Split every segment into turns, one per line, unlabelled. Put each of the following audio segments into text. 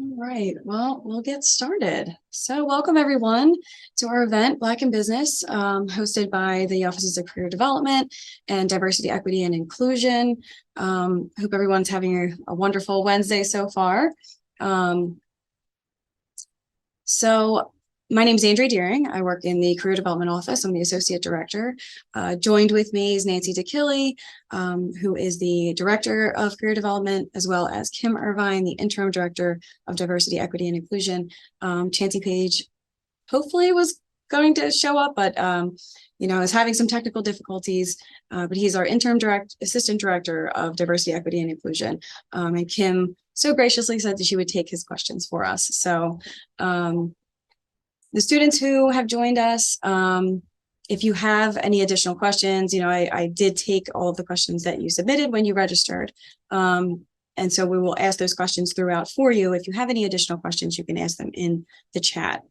All right, well, we'll get started. So welcome everyone to our event, Black in Business, hosted by the Offices of Career Development and Diversity, Equity, and Inclusion. Hope everyone's having a wonderful Wednesday so far. So my name is Andrea Deering. I work in the Career Development Office. I'm the Associate Director. Joined with me is Nancy DeKilly, who is the Director of Career Development, as well as Kim Irvine, the Interim Director of Diversity, Equity, and Inclusion. Chancey Page hopefully was going to show up, but is having some technical difficulties. But he's our Assistant Director of Diversity, Equity, and Inclusion. And Kim so graciously said that she would take his questions for us. So the students who have joined us, if you have any additional questions, I did take all of the questions that you submitted when you registered. And so we will ask those questions throughout for you. If you have any additional questions, you can ask them in the chat.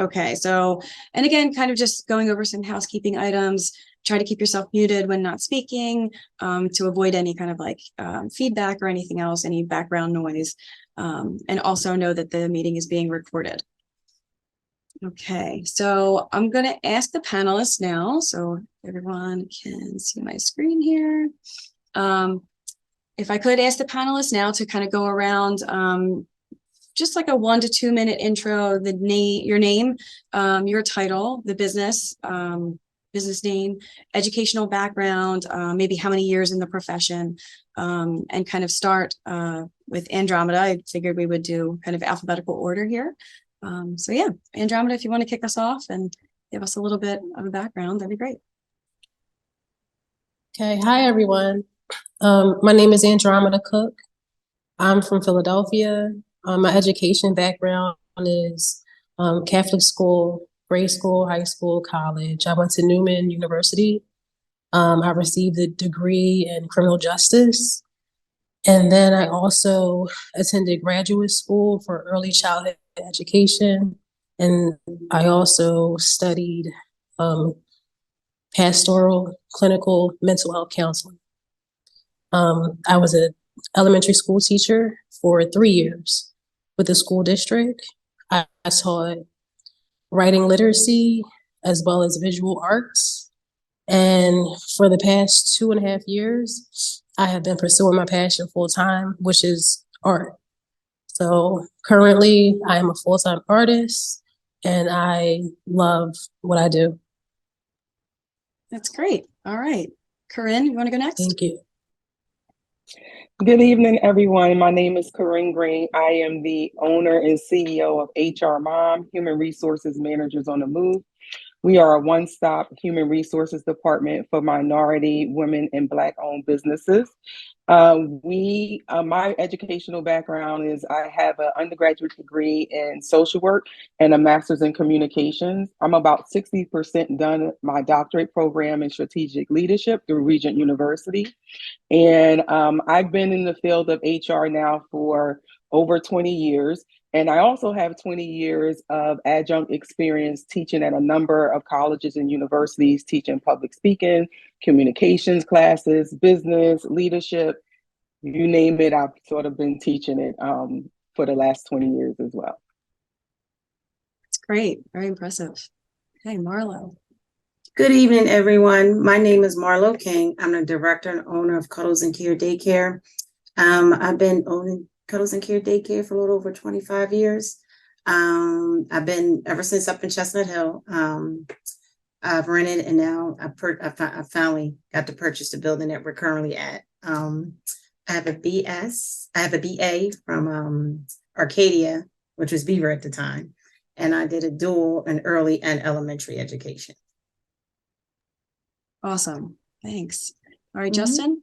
Okay, so, and again, kind of just going over some housekeeping items. Try to keep yourself muted when not speaking, to avoid any kind of feedback or anything else, any background noise. And also know that the meeting is being recorded. Okay, so I'm going to ask the panelists now, so everyone can see my screen here. If I could ask the panelists now to kind of go around, just like a 1 to 2 minute intro, your name, your title, the business name, educational background, maybe how many years in the profession, and kind of start with Andromeda. I figured we would do kind of alphabetical order here. So yeah, Andromeda, if you want to kick us off and give us a little bit of a background, that'd be great.
Okay, hi everyone. My name is Andromeda Cook. I'm from Philadelphia. My education background is Catholic school, grade school, high school, college. I went to Newman University. I received a degree in criminal justice. And then I also attended graduate school for early childhood education. And I also studied pastoral clinical mental health counseling. I was an elementary school teacher for 3 years with the school district. I taught writing literacy as well as visual arts. And for the past 2.5 years, I have been pursuing my passion full time, which is art. So currently I am a full-time artist and I love what I do.
That's great. All right. Corinne, you want to go next?
Thank you.
Good evening, everyone. My name is Corinne Green. I am the owner and CEO of HR Mom, Human Resources Managers on the Move. We are a one-stop human resources department for minority, women, and Black-owned businesses. My educational background is I have an undergraduate degree in social work and a master's in communications. I'm about 60% done my doctorate program in strategic leadership through Regent University. And I've been in the field of HR now for over 20 years. And I also have 20 years of adjunct experience teaching at a number of colleges and universities, teaching public speaking, communications classes, business, leadership, you name it. I've sort of been teaching it for the last 20 years as well.
That's great. Very impressive. Okay, Marlo.
Good evening, everyone. My name is Marlo King. I'm the director and owner of Cuddles and Care Daycare. I've been owning Cuddles and Care Daycare for a little over 25 years. I've been ever since up in Chestnut Hill. I've rented and now I finally got to purchase the building that we're currently at. I have a BA from Arcadia, which was Beaver at the time. And I did a dual in early and elementary education.
Awesome. Thanks. All right, Justin.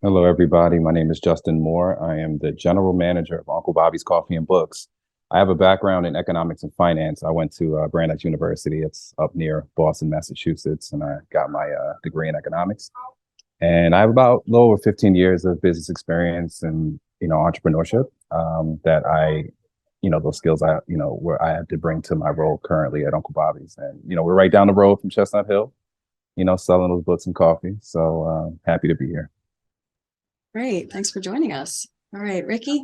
Hello, everybody. My name is Justin Moore. I am the general manager of Uncle Bobby's Coffee and Books. I have a background in economics and finance. I went to Brandeis University. It's up near Boston, Massachusetts, and I got my degree in economics. And I have about a little over 15 years of business experience and, entrepreneurship that those skills where I had to bring to my role currently at Uncle Bobby's. And, we're right down the road from Chestnut Hill, selling those books and coffee. So happy to be here.
Great. Thanks for joining us. All right, Ricky.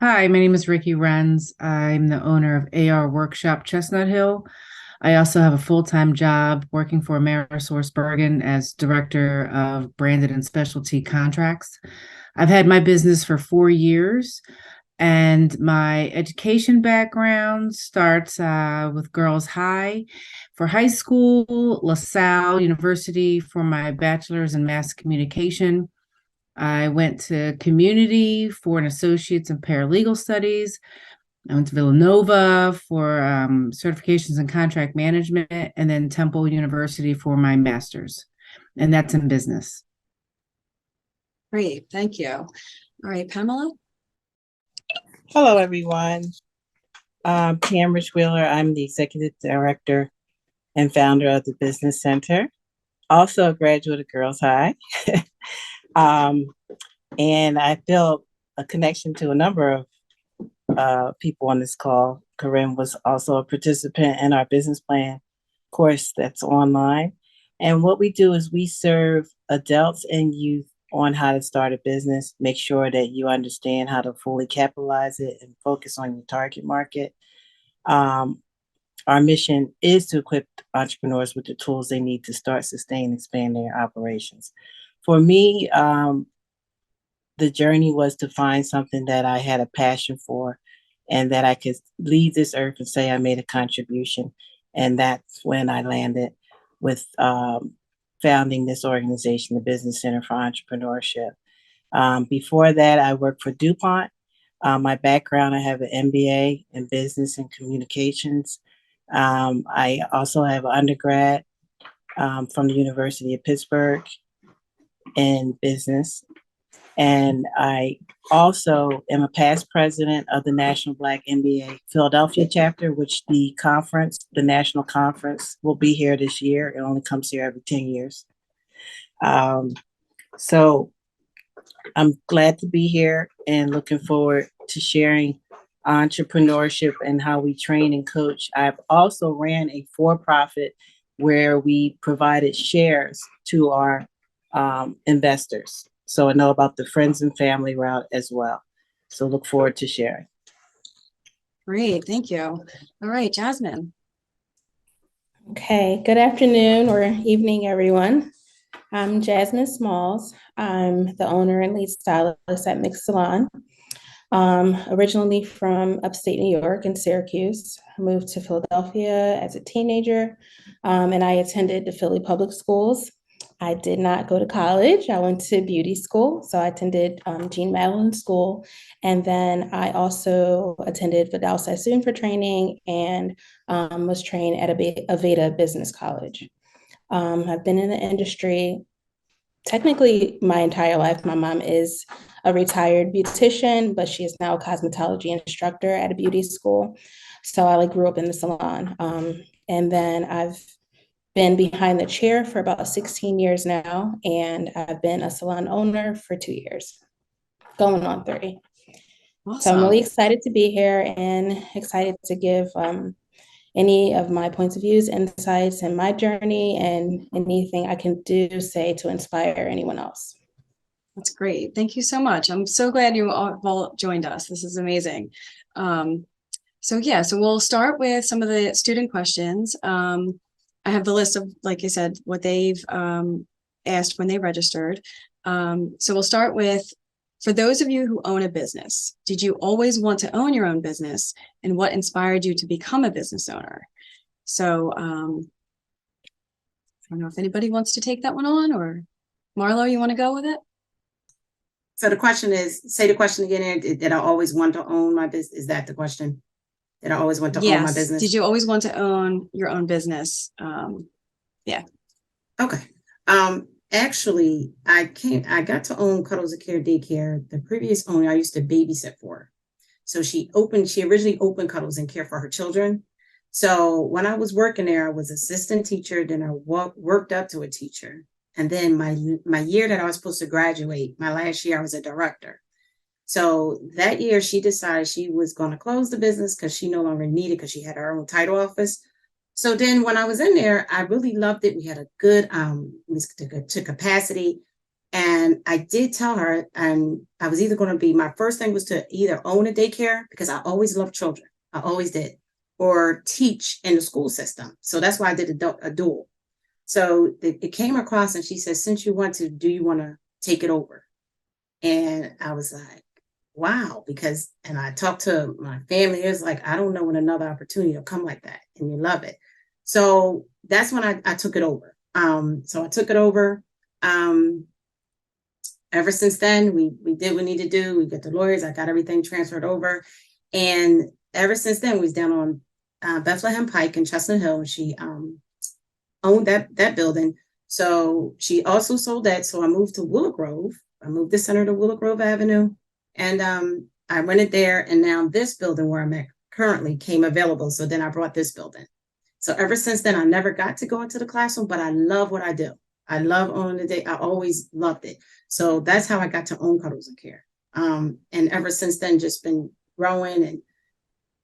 Hi, my name is Ricky Renz. I'm the owner of AR Workshop Chestnut Hill. I also have a full-time job working for Amerisource Bergen as Director of Branded and Specialty Contracts. I've had my business for 4 years, and my education background starts with Girls High. For high school, LaSalle University for my bachelor's in mass communication. I went to community for an associate's in paralegal studies. I went to Villanova for certifications in contract management, and then Temple University for my master's, and that's in business.
Great, thank you. All right, Pamela.
Hello, everyone. Pam Rich-Wheeler. I'm the Executive Director and founder of the Business Center. Also a graduate of Girls High. And I feel a connection to a number of people on this call. Corinne was also a participant in our business plan course that's online. And what we do is we serve adults and youth on how to start a business, make sure that you understand how to fully capitalize it and focus on your target market. Our mission is to equip entrepreneurs with the tools they need to start, sustain, and expand their operations. For me, the journey was to find something that I had a passion for and that I could leave this earth and say I made a contribution. And that's when I landed with founding this organization, the Business Center for Entrepreneurship. Before that, I worked for DuPont. My background, I have an MBA in business and communications. I also have an undergrad from the University of Pittsburgh in business. And I also am a past president of the National Black MBA Philadelphia chapter, which the national conference will be here this year. It only comes here every 10 years. So I'm glad to be here and looking forward to sharing entrepreneurship and how we train and coach. I've also ran a for-profit where we provided shares to our investors. So I know about the friends and family route as well. So look forward to sharing.
Great, thank you. All right, Jasmine.
Okay, good afternoon or evening, everyone. I'm Jasmine Smalls. I'm the owner and lead stylist at Mix Salon. Originally from upstate New York in Syracuse. I moved to Philadelphia as a teenager, and I attended the Philly Public Schools. I did not go to college. I went to beauty school. So I attended Jean Madeline School. And then I also attended Vidal Sassoon for training and was trained at Aveda Business College. I've been in the industry technically my entire life. My mom is a retired beautician, but she is now a cosmetology instructor at a beauty school. So I grew up in the salon. And then I've been behind the chair for about 16 years now, and I've been a salon owner for 2 years, going on 3.
Awesome.
So I'm really excited to be here and excited to give any of my points of views, insights, and my journey, and anything I can say to inspire anyone else.
That's great. Thank you so much. I'm so glad you all joined us. This is amazing. So we'll start with some of the student questions. I have the list of, like I said, what they've asked when they registered. So we'll start with, for those of you who own a business, did you always want to own your own business? And what inspired you to become a business owner? So I don't know if anybody wants to take that one on, or Marlo, you want to go with it?
So the question is, say the question again, did I always want to own my business? Is that the question? Did I always want to own my business?
Did you always want to own your own business?
Yeah. Okay. Actually, I got to own Cuddles and Care Daycare. The previous owner I used to babysit for. So she originally opened Cuddles and Care for her children. So when I was working there, I was assistant teacher, then I worked up to a teacher. And then my year that I was supposed to graduate, my last year, I was a director. So that year she decided she was going to close the business because she no longer needed, because she had her own title office. So then when I was in there, I really loved it. We had a good, to capacity. And I did tell her, and I was either going to be, my first thing was to either own a daycare, because I always loved children. I always did, or teach in the school system. So that's why I did a dual. So it came across and she said, since you want to, do you want to take it over? And I was like, wow, and I talked to my family. It was like, I don't know when another opportunity will come like that. And you love it. So that's when I took it over. So I took it over. Ever since then, we did what we needed to do. We got the lawyers. I got everything transferred over. And ever since then, we was down on Bethlehem Pike in Chestnut Hill. And she owned that building. So she also sold that. So I moved to Willow Grove. I moved the center to Willow Grove Avenue. And I rented there. And now this building where I'm at currently came available. So then I brought this building. So ever since then, I never got to go into the classroom, but I love what I do. I love owning the day. I always loved it. So that's how I got to own Cuddles and Care. And ever since then, just been growing and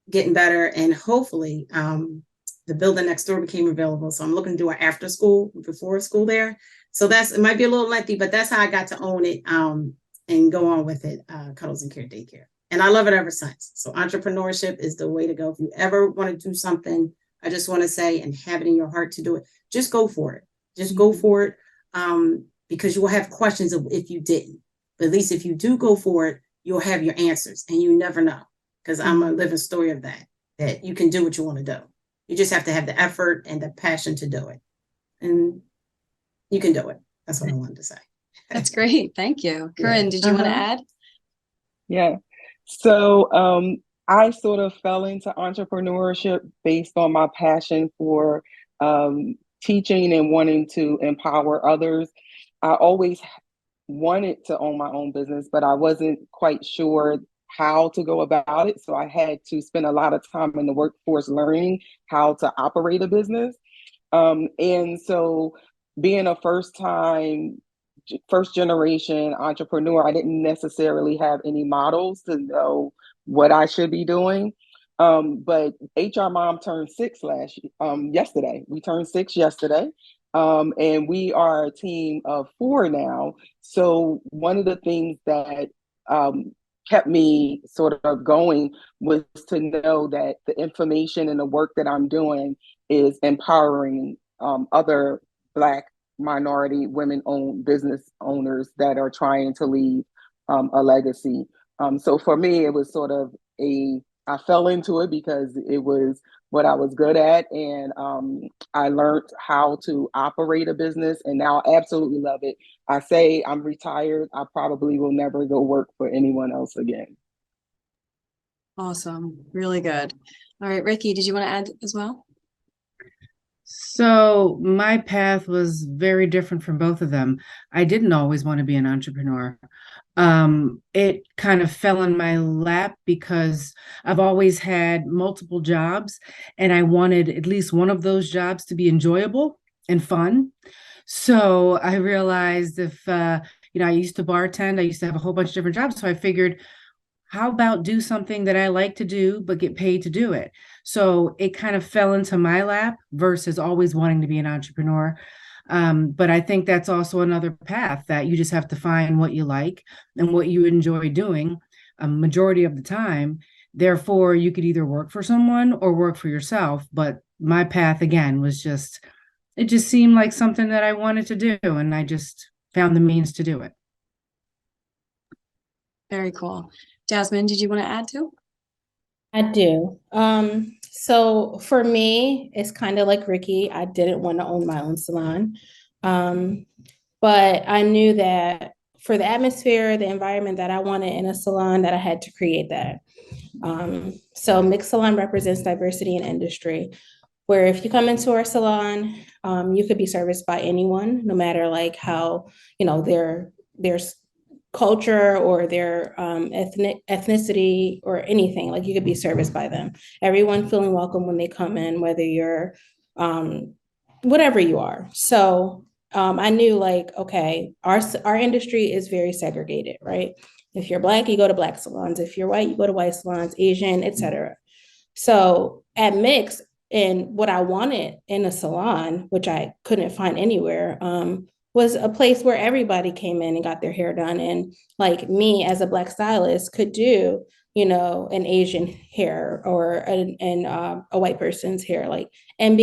getting better. And hopefully the building next door became available. So I'm looking to do an after school, before school there. So it might be a little lengthy, but that's how I got to own it and go on with it, Cuddles and Care Daycare. And I love it ever since. So entrepreneurship is the way to go. If you ever want to do something, I just want to say, and have it in your heart to do it, just go for it. Just go for it, because you will have questions if you didn't. But at least if you do go for it, you'll have your answers, and you never know. Because I'm a living story of that you can do what you want to do. You just have to have the effort and the passion to do it. And you can do it. That's what I wanted to say.
That's great. Thank you. Corinne, did you want to add?
Yeah. So I sort of fell into entrepreneurship based on my passion for teaching and wanting to empower others. I always wanted to own my own business, but I wasn't quite sure how to go about it. So I had to spend a lot of time in the workforce learning how to operate a business. And so being a first generation entrepreneur, I didn't necessarily have any models to know what I should be doing. But HR Mom turned 6 yesterday. We turned 6 yesterday. And we are a team of 4 now. So one of the things that kept me sort of going was to know that the information and the work that I'm doing is empowering other Black, minority, women-owned business owners that are trying to leave a legacy. So for me, it was sort of I fell into it because it was what I was good at, and I learned how to operate a business, and now I absolutely love it. I say I'm retired. I probably will never go work for anyone else again.
Awesome. Really good. All right, Ricky, did you want to add as well?
So my path was very different from both of them. I didn't always want to be an entrepreneur. It kind of fell in my lap because I've always had multiple jobs, and I wanted at least one of those jobs to be enjoyable and fun. So I realized I used to bartend, I used to have a whole bunch of different jobs. So I figured, how about do something that I like to do, but get paid to do it? So it kind of fell into my lap versus always wanting to be an entrepreneur. But I think that's also another path that you just have to find what you like and what you enjoy doing a majority of the time. Therefore, you could either work for someone or work for yourself. But my path, again, it just seemed like something that I wanted to do, and I just found the means to do it.
Very cool. Jasmine, did you want to add too?
I do. So for me, it's kind of like Ricky. I didn't want to own my own salon. But I knew that for the atmosphere, the environment that I wanted in a salon, that I had to create that. So Mix Salon represents diversity in industry, where if you come into our salon, you could be serviced by anyone, no matter like how, their culture or their ethnicity or anything. Like, you could be serviced by them. Everyone feeling welcome when they come in, whether you're whatever you are. So I knew, like, okay, our industry is very segregated, right? If you're Black, you go to Black salons. If you're white, you go to white salons, Asian, etc. So at Mix, and what I wanted in a salon, which I couldn't find anywhere, was a place where everybody came in and got their hair done. And like me as a Black stylist could do, you know, an Asian hair or a white person's hair, like, and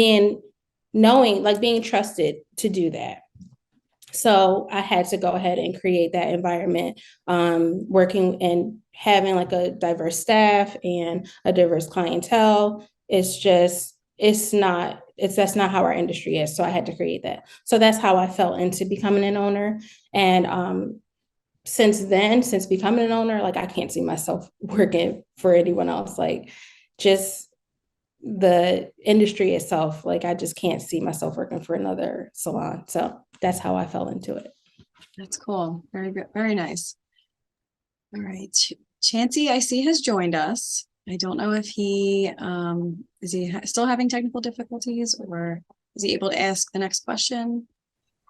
knowing, like being trusted to do that. So I had to go ahead and create that environment, working and having like a diverse staff and a diverse clientele. That's not how our industry is. So I had to create that. So that's how I fell into becoming an owner. And since then, since becoming an owner, like I can't see myself working for anyone else. Like just the industry itself, like I just can't see myself working for another salon. So that's how I fell into it.
That's cool. Very good. Very nice. All right. Chancey, I see, has joined us. I don't know if he, is he still having technical difficulties, or is he able to ask the next question?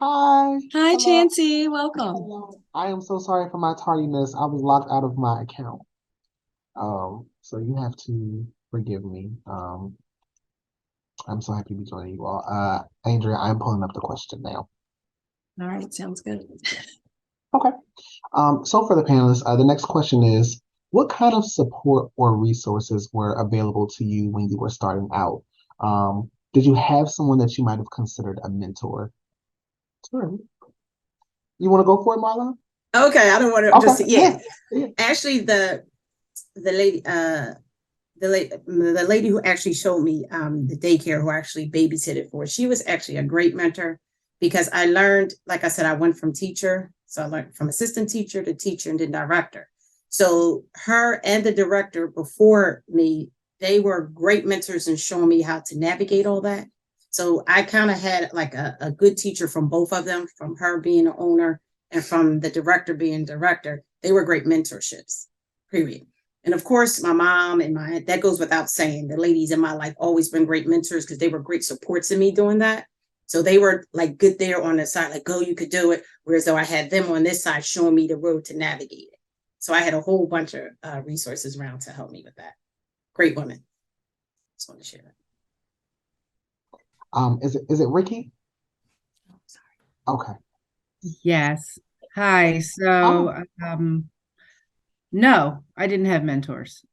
Hi.
Hi,
Hello.
Chancey. Welcome.
Hello. I am so sorry for my tardiness. I was locked out of my account. So you have to forgive me. I'm so happy to be joining you all. Andrea, I'm pulling up the question now.
All right. Sounds good.
Okay. So for the panelists, the next question is, what kind of support or resources were available to you when you were starting out? Did you have someone that you might have considered a mentor? Sure. You want to go for it, Marla?
Okay, I don't want to
Okay.
just, yeah.
Yeah.
Actually, the lady who actually showed me the daycare, who actually babysitted for, she was actually a great mentor, because I learned, like I said, I went from teacher. So I learned from assistant teacher to teacher and then director. So her and the director before me, they were great mentors in showing me how to navigate all that. So I kind of had like a good teacher from both of them, from her being an owner and from the director being director. They were great mentorships, period. And of course, my mom and that goes without saying, the ladies in my life always been great mentors, because they were great supports in me doing that. So they were like good there on the side, like, go, you could do it. Whereas though I had them on this side showing me the road to navigate it. So I had a whole bunch of resources around to help me with that. Great women. Just want to share that.
Is it Ricky?
Oh, sorry.
Okay.
Yes. Hi. So, no, I didn't have mentors.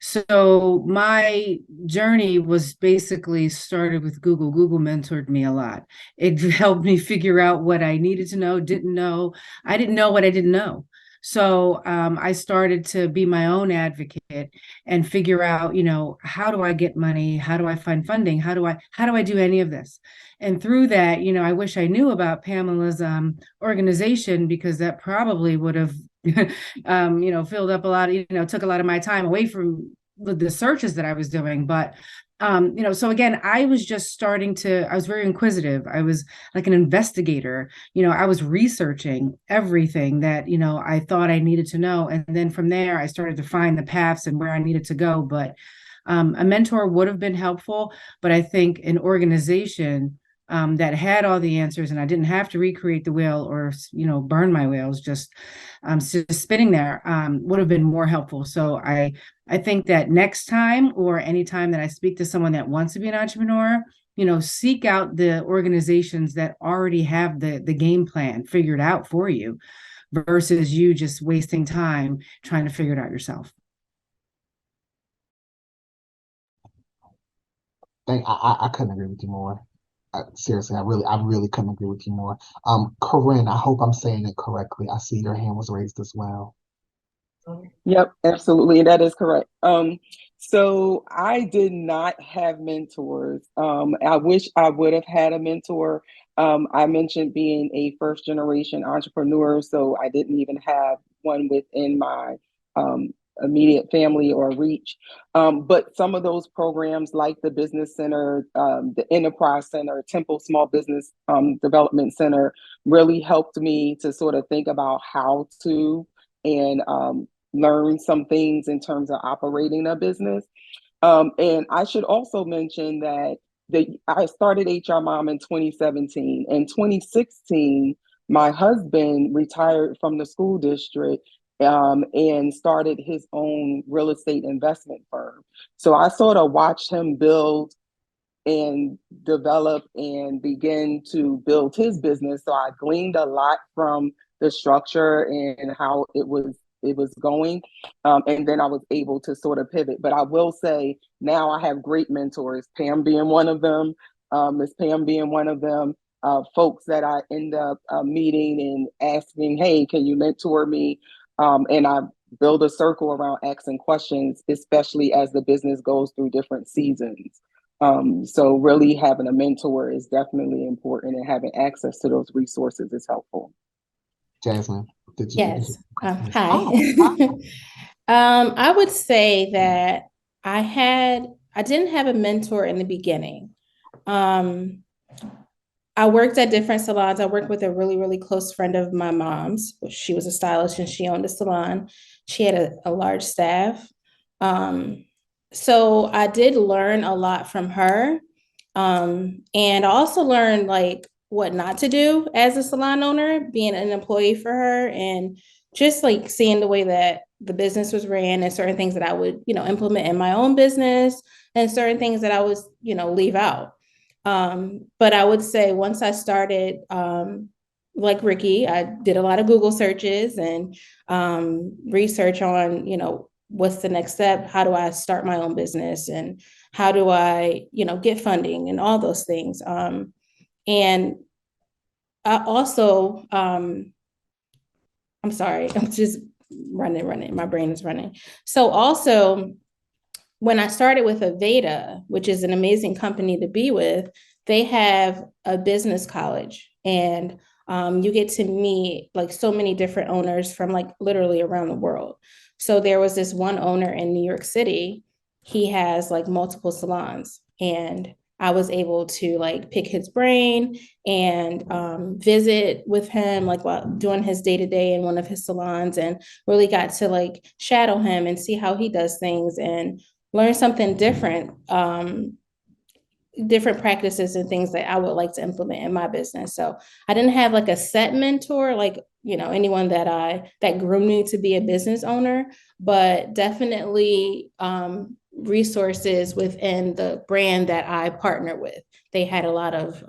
So my journey was basically started with Google. Google mentored me a lot. It helped me figure out what I needed to know, didn't know. I didn't know what I didn't know. So I started to be my own advocate and figure out, you know, how do I get money? How do I find funding? How do I do any of this? And through that, you know, I wish I knew about Pamela's organization, because that probably would have you know, filled up a lot of, you know, took a lot of my time away from the searches that I was doing. But, you know, so again, I was very inquisitive. I was like an investigator, you know, I was researching everything that, you know, I thought I needed to know. And then from there, I started to find the paths and where I needed to go. But a mentor would have been helpful, but I think an organization that had all the answers, and I didn't have to recreate the wheel or, you know, burn my wheels, just spinning there, would have been more helpful. So I think that next time, or anytime that I speak to someone that wants to be an entrepreneur, you know, seek out the organizations that already have the game plan figured out for you, versus you just wasting time trying to figure it out yourself.
I couldn't agree with you more. Seriously, I really couldn't agree with you more. Corinne, I hope I'm saying it correctly. I see your hand was raised as well.
Yep, absolutely. That is correct. So I did not have mentors. I wish I would have had a mentor. I mentioned being a first generation entrepreneur, so I didn't even have one within my immediate family or reach. But some of those programs like the Business Center, the Enterprise Center, Temple Small Business Development Center really helped me to sort of think about how to and learn some things in terms of operating a business. And I should also mention that I started HR Mom in 2017. In 2016, my husband retired from the school district and started his own real estate investment firm. So I sort of watched him build and develop and begin to build his business. So I gleaned a lot from the structure and how it was going. And then I was able to sort of pivot. But I will say now I have great mentors, Pam being one of them, Miss Pam being one of them, folks that I end up meeting and asking, hey, can you mentor me? And I build a circle around asking questions, especially as the business goes through different seasons. So really having a mentor is definitely important, and having access to those resources is helpful.
Jasmine,
Yes. Hi.
Oh,
I would say that I didn't have a mentor in the beginning. I worked at different salons. I worked with a really, really close friend of my mom's. She was a stylist and she owned a salon. She had a large staff. So I did learn a lot from her. And I also learned like what not to do as a salon owner, being an employee for her, and just like seeing the way that the business was ran and certain things that I would, implement in my own business and certain things that I was, leave out. But I would say once I started, like Ricky, I did a lot of Google searches and research on, what's the next step? How do I start my own business? And how do I, get funding and all those things? And I also, I'm sorry, I'm just running. My brain is running. So also, when I started with Aveda, which is an amazing company to be with, they have a business college, and you get to meet like so many different owners from like literally around the world. So there was this one owner in New York City. He has like multiple salons, and I was able to like pick his brain and visit with him like while doing his day-to-day in one of his salons, and really got to like shadow him and see how he does things and learn something different, different practices and things that I would like to implement in my business. So I didn't have like a set mentor, like, anyone that groomed me to be a business owner, but definitely resources within the brand that I partner with. They had a lot of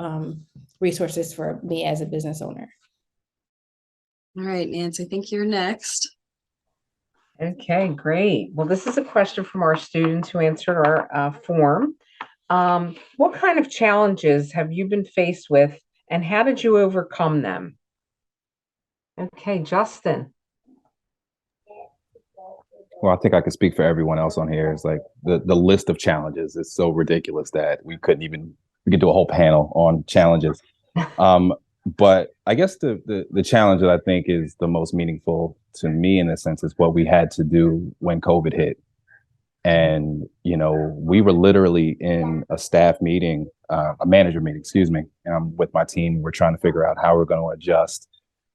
resources for me as a business owner.
All right, Nancy, I think you're next.
Okay, great. Well, this is a question from our students who answered our form. What kind of challenges have you been faced with, and how did you overcome them? Okay, Justin.
Well, I think I could speak for everyone else on here. It's like the list of challenges is so ridiculous that we could do a whole panel on challenges. But I guess the challenge that I think is the most meaningful to me in a sense is what we had to do when COVID hit. And, we were literally in a staff meeting, a manager meeting, excuse me, with my team. We're trying to figure out how we're going to adjust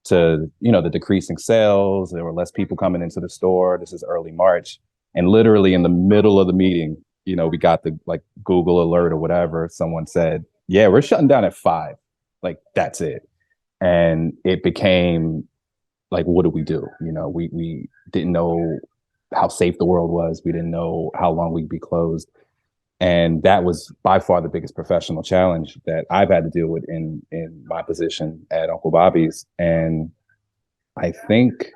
to, the decreasing sales. There were less people coming into the store. This is early March. And literally in the middle of the meeting, we got the like Google alert or whatever. Someone said, yeah, we're shutting down at 5. Like, that's it. And it became like, what do we do? We didn't know how safe the world was. We didn't know how long we'd be closed. And that was by far the biggest professional challenge that I've had to deal with in my position at Uncle Bobby's. And I think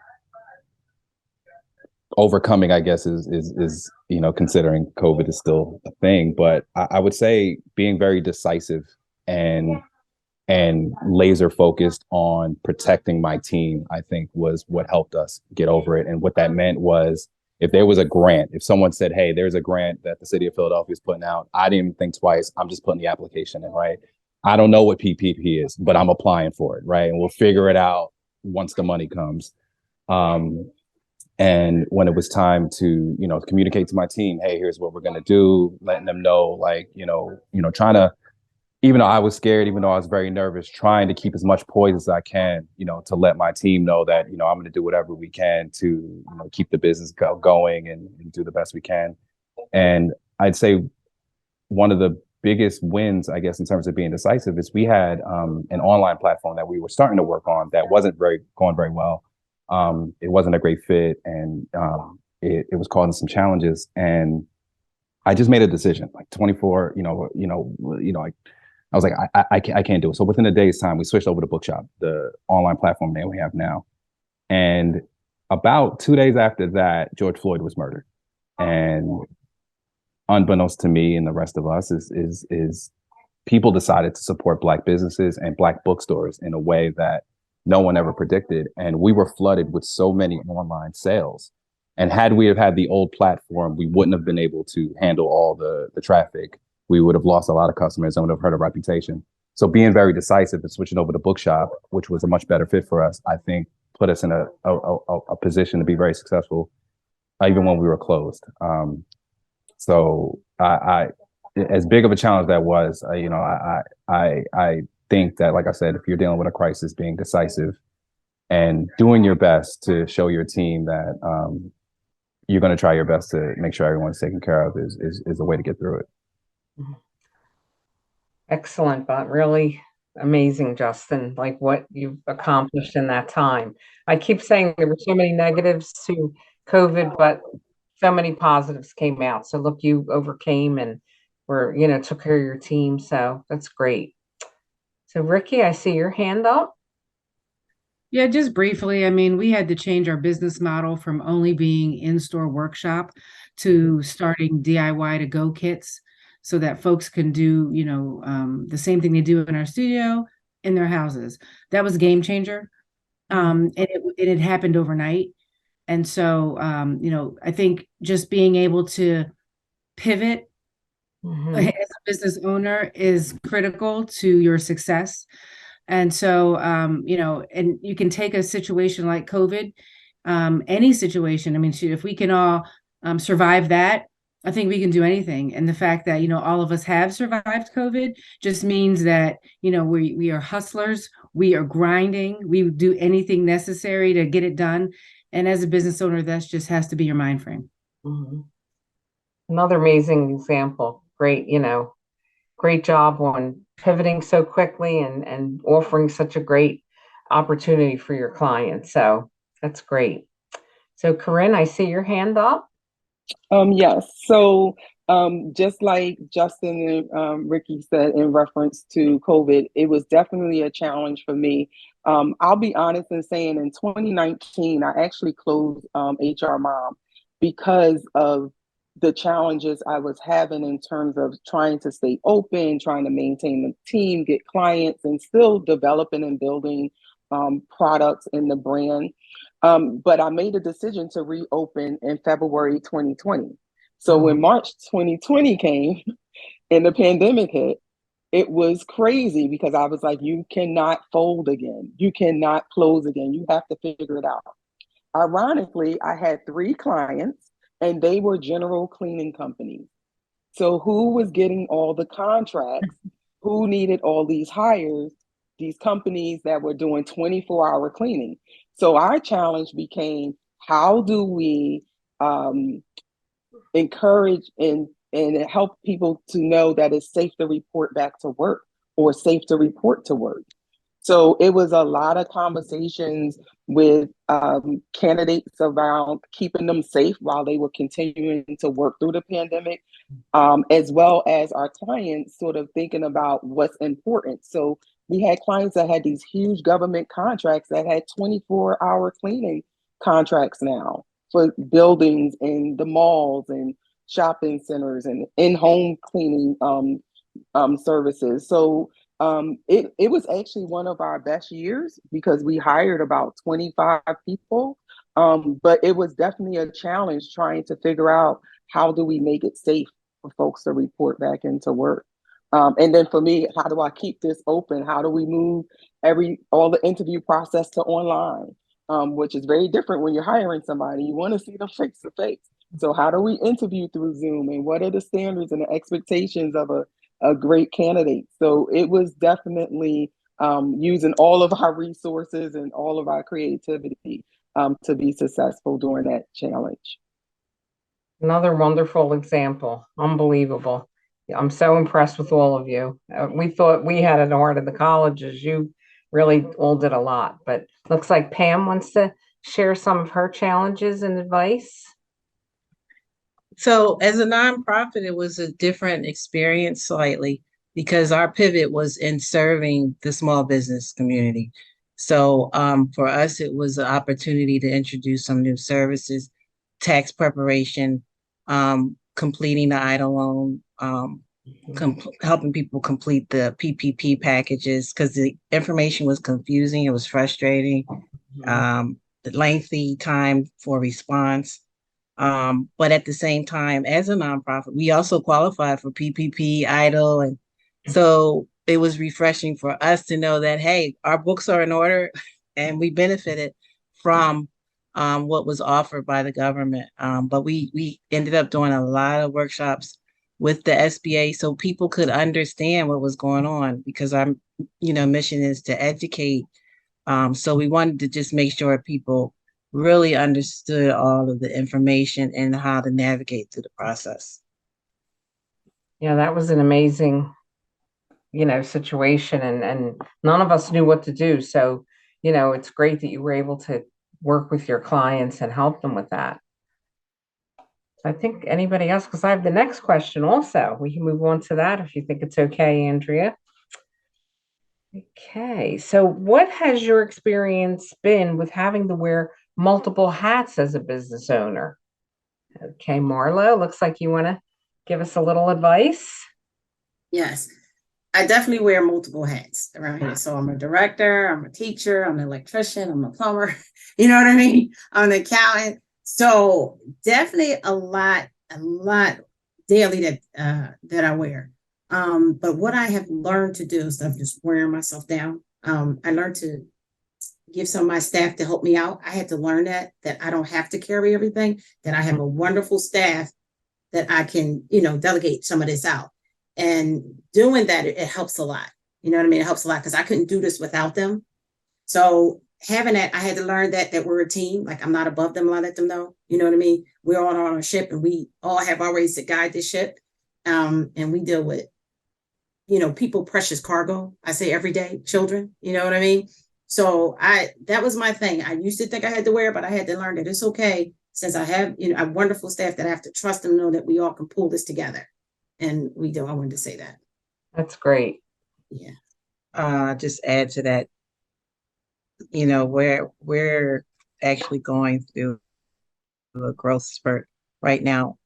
overcoming, I guess, is considering COVID is still a thing, but I would say being very decisive and laser focused on protecting my team, I think was what helped us get over it. And what that meant was, if there was a grant, if someone said, hey, there's a grant that the city of Philadelphia is putting out, I didn't even think twice. I'm just putting the application in, right? I don't know what PPP is, but I'm applying for it, right? And we'll figure it out once the money comes. And when it was time to, communicate to my team, hey, here's what we're going to do, letting them know, like, trying to, even though I was scared, even though I was very nervous, trying to keep as much poise as I can, to let my team know that, I'm going to do whatever we can to, keep the business going and do the best we can. And I'd say one of the biggest wins, I guess, in terms of being decisive is we had an online platform that we were starting to work on that wasn't going very well. It wasn't a great fit, and it was causing some challenges. And I just made a decision, like 24, I was like, I can't do it. So within a day's time, we switched over to Bookshop, the online platform that we have now. And about 2 days after that, George Floyd was murdered. And unbeknownst to me and the rest of us is people decided to support Black businesses and Black bookstores in a way that no one ever predicted. And we were flooded with so many online sales. And had we have had the old platform, we wouldn't have been able to handle all the traffic. We would have lost a lot of customers and would have hurt our reputation. So being very decisive and switching over to Bookshop, which was a much better fit for us, I think put us in a position to be very successful, even when we were closed. So I as big of a challenge that was, I think that, like I said, if you're dealing with a crisis, being decisive and doing your best to show your team that you're going to try your best to make sure everyone's taken care of is the way to get through it.
Excellent, but really amazing, Justin, like what you've accomplished in that time. I keep saying there were so many negatives to COVID, but so many positives came out. So look, you overcame and took care of your team. So that's great. So Ricky, I see your hand up.
Yeah, just briefly. I mean, we had to change our business model from only being in-store workshop to starting DIY to go kits so that folks can do, the same thing they do in our studio in their houses. That was a game changer. And it happened overnight. And so, I think just being able to pivot as a business owner is critical to your success. And so, and you can take a situation like COVID, any situation. I mean, if we can all survive that, I think we can do anything. And the fact that, all of us have survived COVID just means that, we are hustlers, we are grinding, we do anything necessary to get it done. And as a business owner, that just has to be your mind frame.
Another amazing example. Great job on pivoting so quickly and offering such a great opportunity for your clients. So that's great. So Corinne, I see your hand up.
Yes. So just like Justin and Ricky said in reference to COVID, it was definitely a challenge for me. I'll be honest in saying in 2019, I actually closed HR Mom because of the challenges I was having in terms of trying to stay open, trying to maintain the team, get clients, and still developing and building products in the brand. But I made a decision to reopen in February 2020. So when March 2020 came and the pandemic hit, it was crazy because I was like, you cannot fold again. You cannot close again. You have to figure it out. Ironically, I had 3 clients and they were general cleaning companies. So who was getting all the contracts? Who needed all these hires? These companies that were doing 24-hour cleaning. So our challenge became, how do we encourage and help people to know that it's safe to report back to work or safe to report to work? So it was a lot of conversations with candidates around keeping them safe while they were continuing to work through the pandemic, as well as our clients sort of thinking about what's important. So we had clients that had these huge government contracts that had 24-hour cleaning contracts now for buildings in the malls and shopping centers and in-home cleaning services. So it was actually one of our best years because we hired about 25 people. But it was definitely a challenge trying to figure out how do we make it safe for folks to report back into work. And then for me, how do I keep this open? How do we move all the interview process to online, which is very different when you're hiring somebody. You want to see them face to face. So how do we interview through Zoom, and what are the standards and the expectations of a great candidate? So it was definitely using all of our resources and all of our creativity to be successful during that challenge.
Another wonderful example. Unbelievable. I'm so impressed with all of you. We thought we had it hard at the colleges. You really all did a lot, but looks like Pam wants to share some of her challenges and advice.
So as a nonprofit, it was a different experience slightly because our pivot was in serving the small business community. So for us, it was an opportunity to introduce some new services, tax preparation, completing the EIDL loan, helping people complete the PPP packages because the information was confusing. It was frustrating. The lengthy time for response. But at the same time, as a nonprofit, we also qualified for PPP, EIDL, and so it was refreshing for us to know that, hey, our books are in order and we benefited from what was offered by the government. But we ended up doing a lot of workshops with the SBA so people could understand what was going on because our mission is to educate. So we wanted to just make sure people really understood all of the information and how to navigate through the process.
Yeah, that was an amazing, situation and none of us knew what to do. So, it's great that you were able to work with your clients and help them with that. I think anybody else, because I have the next question also. We can move on to that if you think it's okay, Andrea. Okay, so what has your experience been with having to wear multiple hats as a business owner? Okay, Marlo, looks like you want to give us a little advice.
Yes, I definitely wear multiple hats around here. So I'm a director, I'm a teacher, I'm an electrician, I'm a plumber. You know what I mean? I'm an accountant. So definitely a lot daily that I wear. But what I have learned to do instead of just wearing myself down, I learned to give some of my staff to help me out. I had to learn that I don't have to carry everything, that I have a wonderful staff that I can, delegate some of this out. And doing that, it helps a lot. You know what I mean? It helps a lot because I couldn't do this without them. So having that, I had to learn that we're a team. Like I'm not above them. I let them know. You know what I mean? We're all on a ship and we all have our ways to guide this ship. And we deal with, people, precious cargo. I say every day, children, you know what I mean? So that was my thing. I used to think I had to wear, but I had to learn that it's okay since I have, a wonderful staff that I have to trust and know that we all can pull this together. And we do. I wanted to say that.
That's great.
Yeah.
Just add to that, we're actually going through a growth spurt right now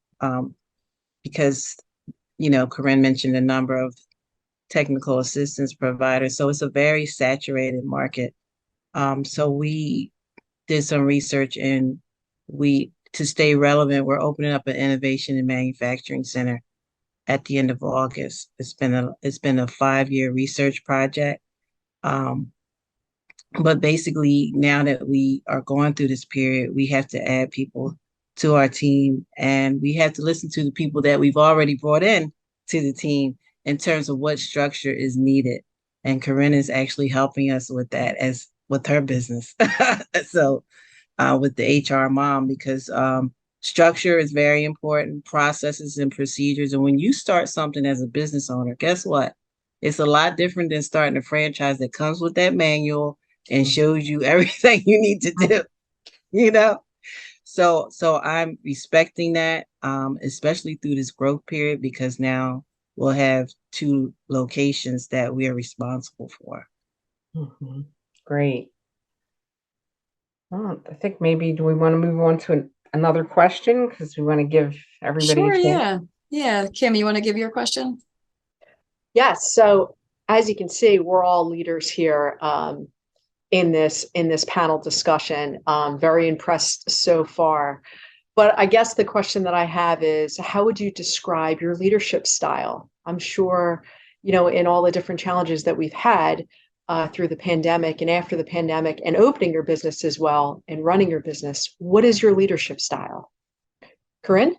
because, Corinne mentioned a number of technical assistance providers. So it's a very saturated market. So we did some research and to stay relevant, we're opening up an innovation and manufacturing center at the end of August. It's been a 5-year research project. But basically now that we are going through this period, we have to add people to our team and we have to listen to the people that we've already brought in to the team in terms of what structure is needed. And Corinne is actually helping us with that as with her business. So with the HR mom, because structure is very important, processes and procedures. And when you start something as a business owner, guess what? It's a lot different than starting a franchise that comes with that manual and shows you everything you need to do, So I'm respecting that, especially through this growth period, because now we'll have 2 locations that we are responsible for.
Mm-hmm. Great. Well, I think maybe do we want to move on to another question because we want to give everybody
Sure,
a chance?
yeah. Kim, you want to give your question?
Yes. So as you can see, we're all leaders here in this panel discussion. Very impressed so far. But I guess the question that I have is, how would you describe your leadership style? I'm sure, in all the different challenges that we've had through the pandemic and after the pandemic and opening your business as well and running your business, what is your leadership style? Corinne?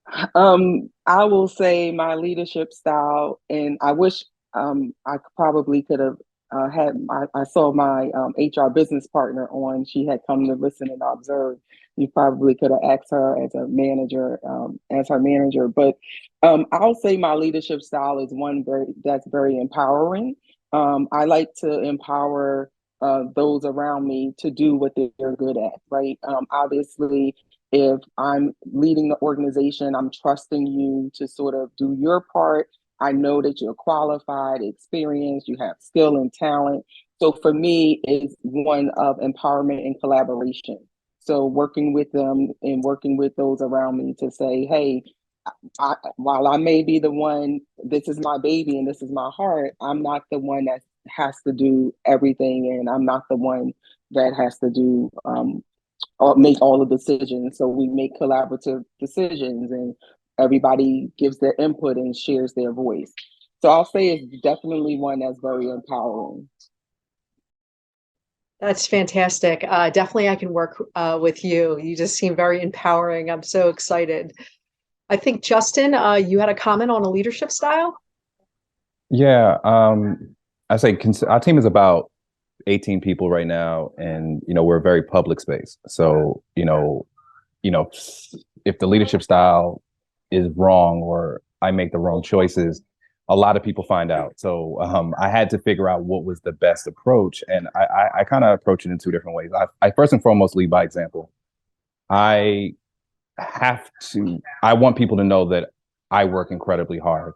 I will say my leadership style, and I wish I probably could have I saw my HR business partner on. She had come to listen and observe. You probably could have asked her as a manager, as her manager. But I'll say my leadership style is one that's very empowering. I like to empower those around me to do what they're good at, right? Obviously, If I'm leading the organization, I'm trusting you to sort of do your part. I know that you're qualified, experienced, you have skill and talent. So for me, it's one of empowerment and collaboration. So working with them and working with those around me to say, hey, while I may be the one, this is my baby and this is my heart, I'm not the one that has to do everything, and I'm not the one that has to do or make all the decisions. So we make collaborative decisions, and everybody gives their input and shares their voice. So I'll say it's definitely one that's very empowering.
That's fantastic. Definitely, I can work with you. You just seem very empowering. I'm so excited. I think, Justin, you had a comment on a leadership style?
Yeah, I say our team is about 18 people right now, and we're a very public space. So if the leadership style is wrong or I make the wrong choices, a lot of people find out. So I had to figure out what was the best approach, and I kind of approach it in two different ways. I first and foremost lead by example. I want people to know that I work incredibly hard,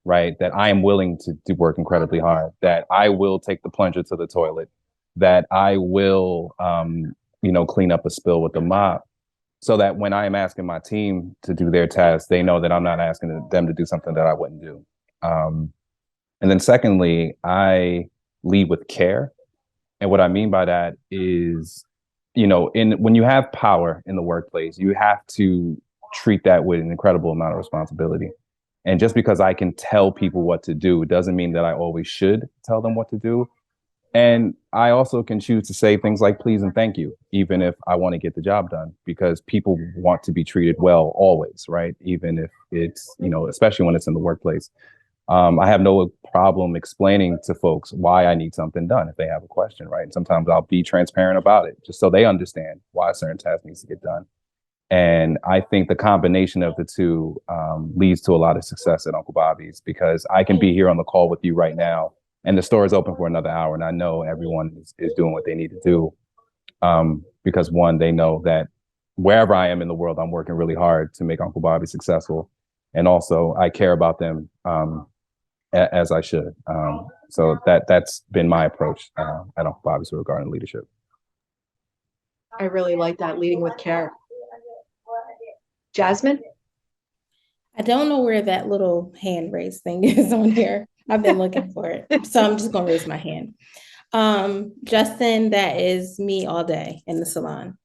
right? That I am willing to work incredibly hard, that I will take the plunger to the toilet, that I will, clean up a spill with the mop, so that when I am asking my team to do their tasks, they know that I'm not asking them to do something that I wouldn't do. And then secondly, I lead with care. And what I mean by that is, when you have power in the workplace, you have to treat that with an incredible amount of responsibility. And just because I can tell people what to do, doesn't mean that I always should tell them what to do. And I also can choose to say things like please and thank you, even if I want to get the job done, because people want to be treated well always, right? Even if it's, especially when it's in the workplace. I have no problem explaining to folks why I need something done if they have a question, right? And sometimes I'll be transparent about it just so they understand why a certain task needs to get done. And I think the combination of the two leads to a lot of success at Uncle Bobby's, because I can be here on the call with you right now and the store is open for another hour, and I know everyone is doing what they need to do, because one, they know that wherever I am in the world, I'm working really hard to make Uncle Bobby successful. And also I care about them as I should. So that's been my approach at Uncle Bobby's regarding leadership.
I really like that, leading with care. Jasmine?
I don't know where that little hand raise thing is on here. I've been looking for it. So I'm just gonna raise my hand. Justin, that is me all day in the salon.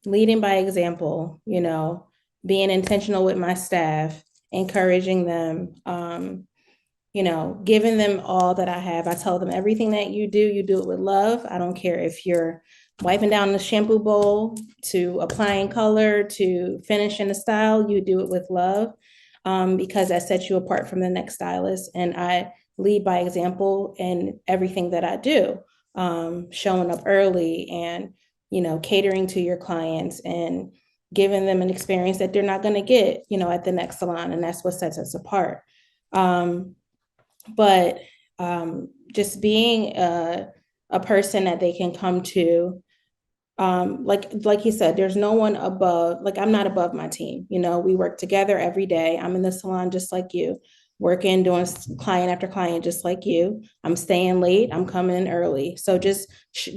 Leading by example, being intentional with my staff, encouraging them, giving them all that I have. I tell them everything that you do it with love. I don't care if you're wiping down the shampoo bowl, to applying color, to finishing the style, you do it with love, because that sets you apart from the next stylist. And I lead by example in everything that I do, showing up early and, catering to your clients and giving them an experience that they're not going to get, at the next salon. And that's what sets us apart. But just being a person that they can come to, like he said, there's no one above, like I'm not above my team. We work together every day. I'm in the salon just like you, working, doing client after client just like you. I'm staying late, I'm coming in early. So just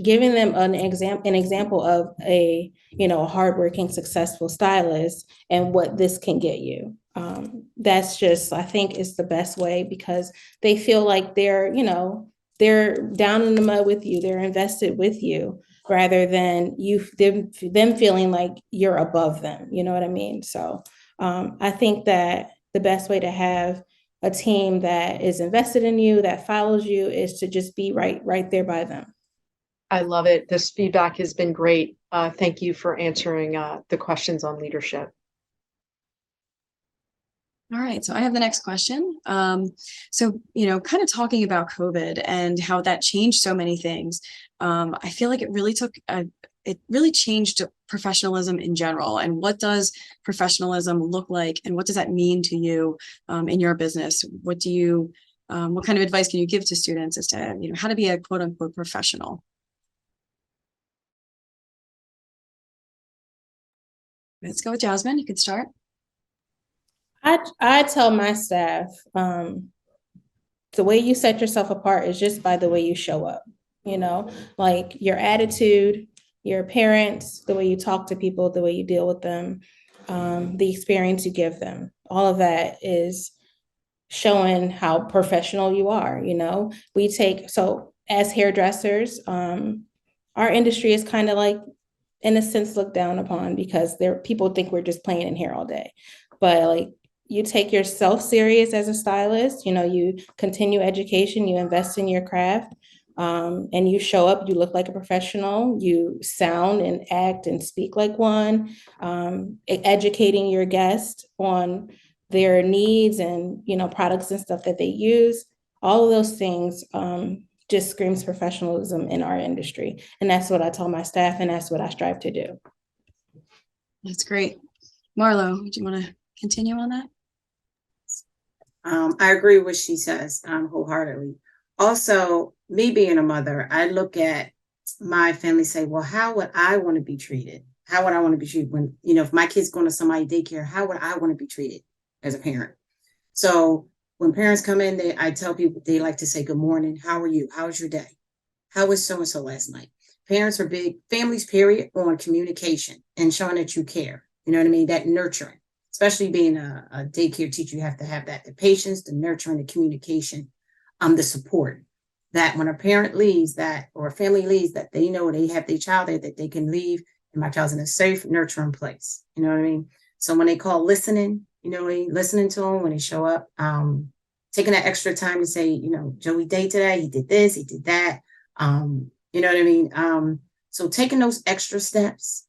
giving them an example of a hardworking, successful stylist and what this can get you. That's just, I think, is the best way, because they feel like they're down in the mud with you, they're invested with you, rather than them feeling like you're above them. You know what I mean? So I think that the best way to have a team that is invested in you, that follows you, is to just be right there by them.
I love it. This feedback has been great. Thank you for answering the questions on leadership.
All right, so I have the next question. So, kind of talking about COVID and how that changed so many things. I feel like it really changed professionalism in general. And what does professionalism look like? And what does that mean to you in your business? What kind of advice can you give to students as to, how to be a quote unquote professional? Let's go with Jasmine. You could start.
I tell my staff, the way you set yourself apart is just by the way you show up, like your attitude, your appearance, the way you talk to people, the way you deal with them, the experience you give them. All of that is showing how professional you are. So as hairdressers, our industry is kind of like, in a sense, looked down upon because people think we're just playing in hair all day. But like, you take yourself serious as a stylist, you continue education, you invest in your craft, and you show up, you look like a professional, you sound and act and speak like one, educating your guest on their needs and, products and stuff that they use. All of those things just screams professionalism in our industry. And that's what I tell my staff, and that's what I strive to do.
That's great. Marlo, do you want to continue on that?
I agree with what she says wholeheartedly. Also, me being a mother, I look at my family, say, well, how would I want to be treated? How would I want to be treated when, if my kid's going to somebody daycare, how would I want to be treated as a parent? So when parents come in, I tell people, they like to say, good morning. How are you? How was your day? How was so-and-so last night? Parents are big, families, period, on communication and showing that you care. You know what I mean? That nurturing. Especially being a daycare teacher, you have to have that, the patience, the nurturing, the communication, the support. That when a parent leaves that, or a family leaves, that they know they have their child there, that they can leave and my child's in a safe, nurturing place. You know what I mean? So when they call listening, listening to them when they show up, taking that extra time to say, Joey day today, he did this, he did that. You know what I mean? So taking those extra steps,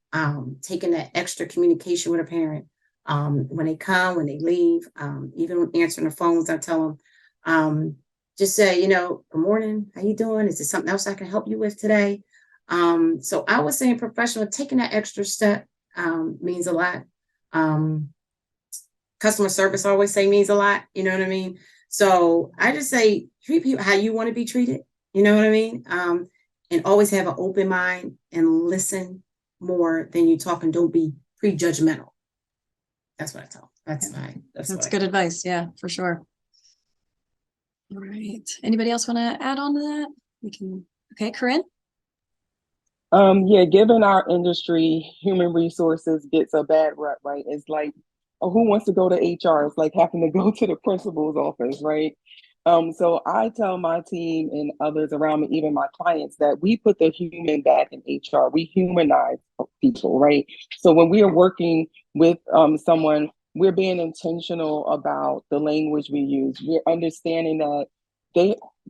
taking that extra communication with a parent, when they come, when they leave, even when answering the phones, I tell them, just say, good morning, how you doing? Is there something else I can help you with today? So I was saying professional, taking that extra step means a lot. Customer service, I always say, means a lot. You know what I mean? So I just say, treat people how you want to be treated. You know what I mean? And always have an open mind and listen more than you talk, and don't be prejudgmental. That's what I tell. That's
good advice. Yeah, for sure. All right. Anybody else want to add on to that? We can. Okay, Corinne.
Yeah, given our industry, human resources gets a bad rep, right? It's like, oh, who wants to go to HR? It's like having to go to the principal's office, right? So I tell my team and others around me, even my clients, that we put the human back in HR. We humanize people, right? So when we are working with someone, we're being intentional about the language we use. We're understanding that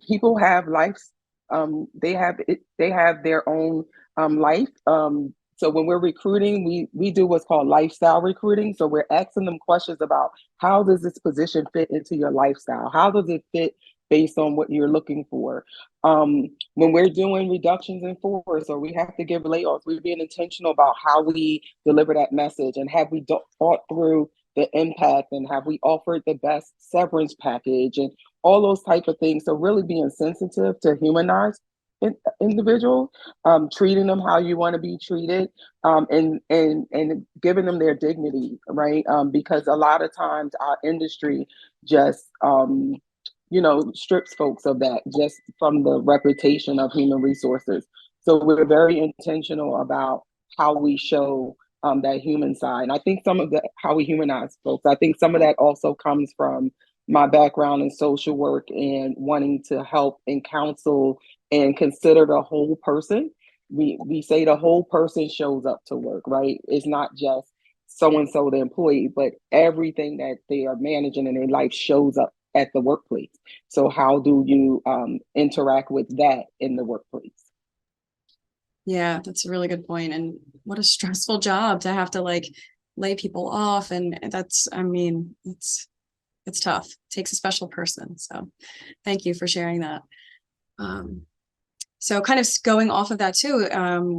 people have lives. They have their own life. So when we're recruiting, we do what's called lifestyle recruiting. So we're asking them questions about, how does this position fit into your lifestyle? How does it fit based on what you're looking for? When we're doing reductions in force, or we have to give layoffs, we're being intentional about how we deliver that message, and have we thought through the impact, and have we offered the best severance package, and all those type of things. So really being sensitive to humanize individuals, treating them how you want to be treated, and giving them their dignity, right? Because a lot of times our industry just strips folks of that, just from the reputation of human resources. So we're very intentional about how we show that human side. And I think how we humanize folks, I think some of that also comes from my background in social work and wanting to help and counsel and consider the whole person. We say the whole person shows up to work, right? It's not just so-and-so, the employee, but everything that they are managing in their life shows up at the workplace. So how do you interact with that in the workplace?
Yeah, that's a really good point. And what a stressful job to have to lay people off. And it's tough. It takes a special person. So thank you for sharing that. So kind of going off of that too,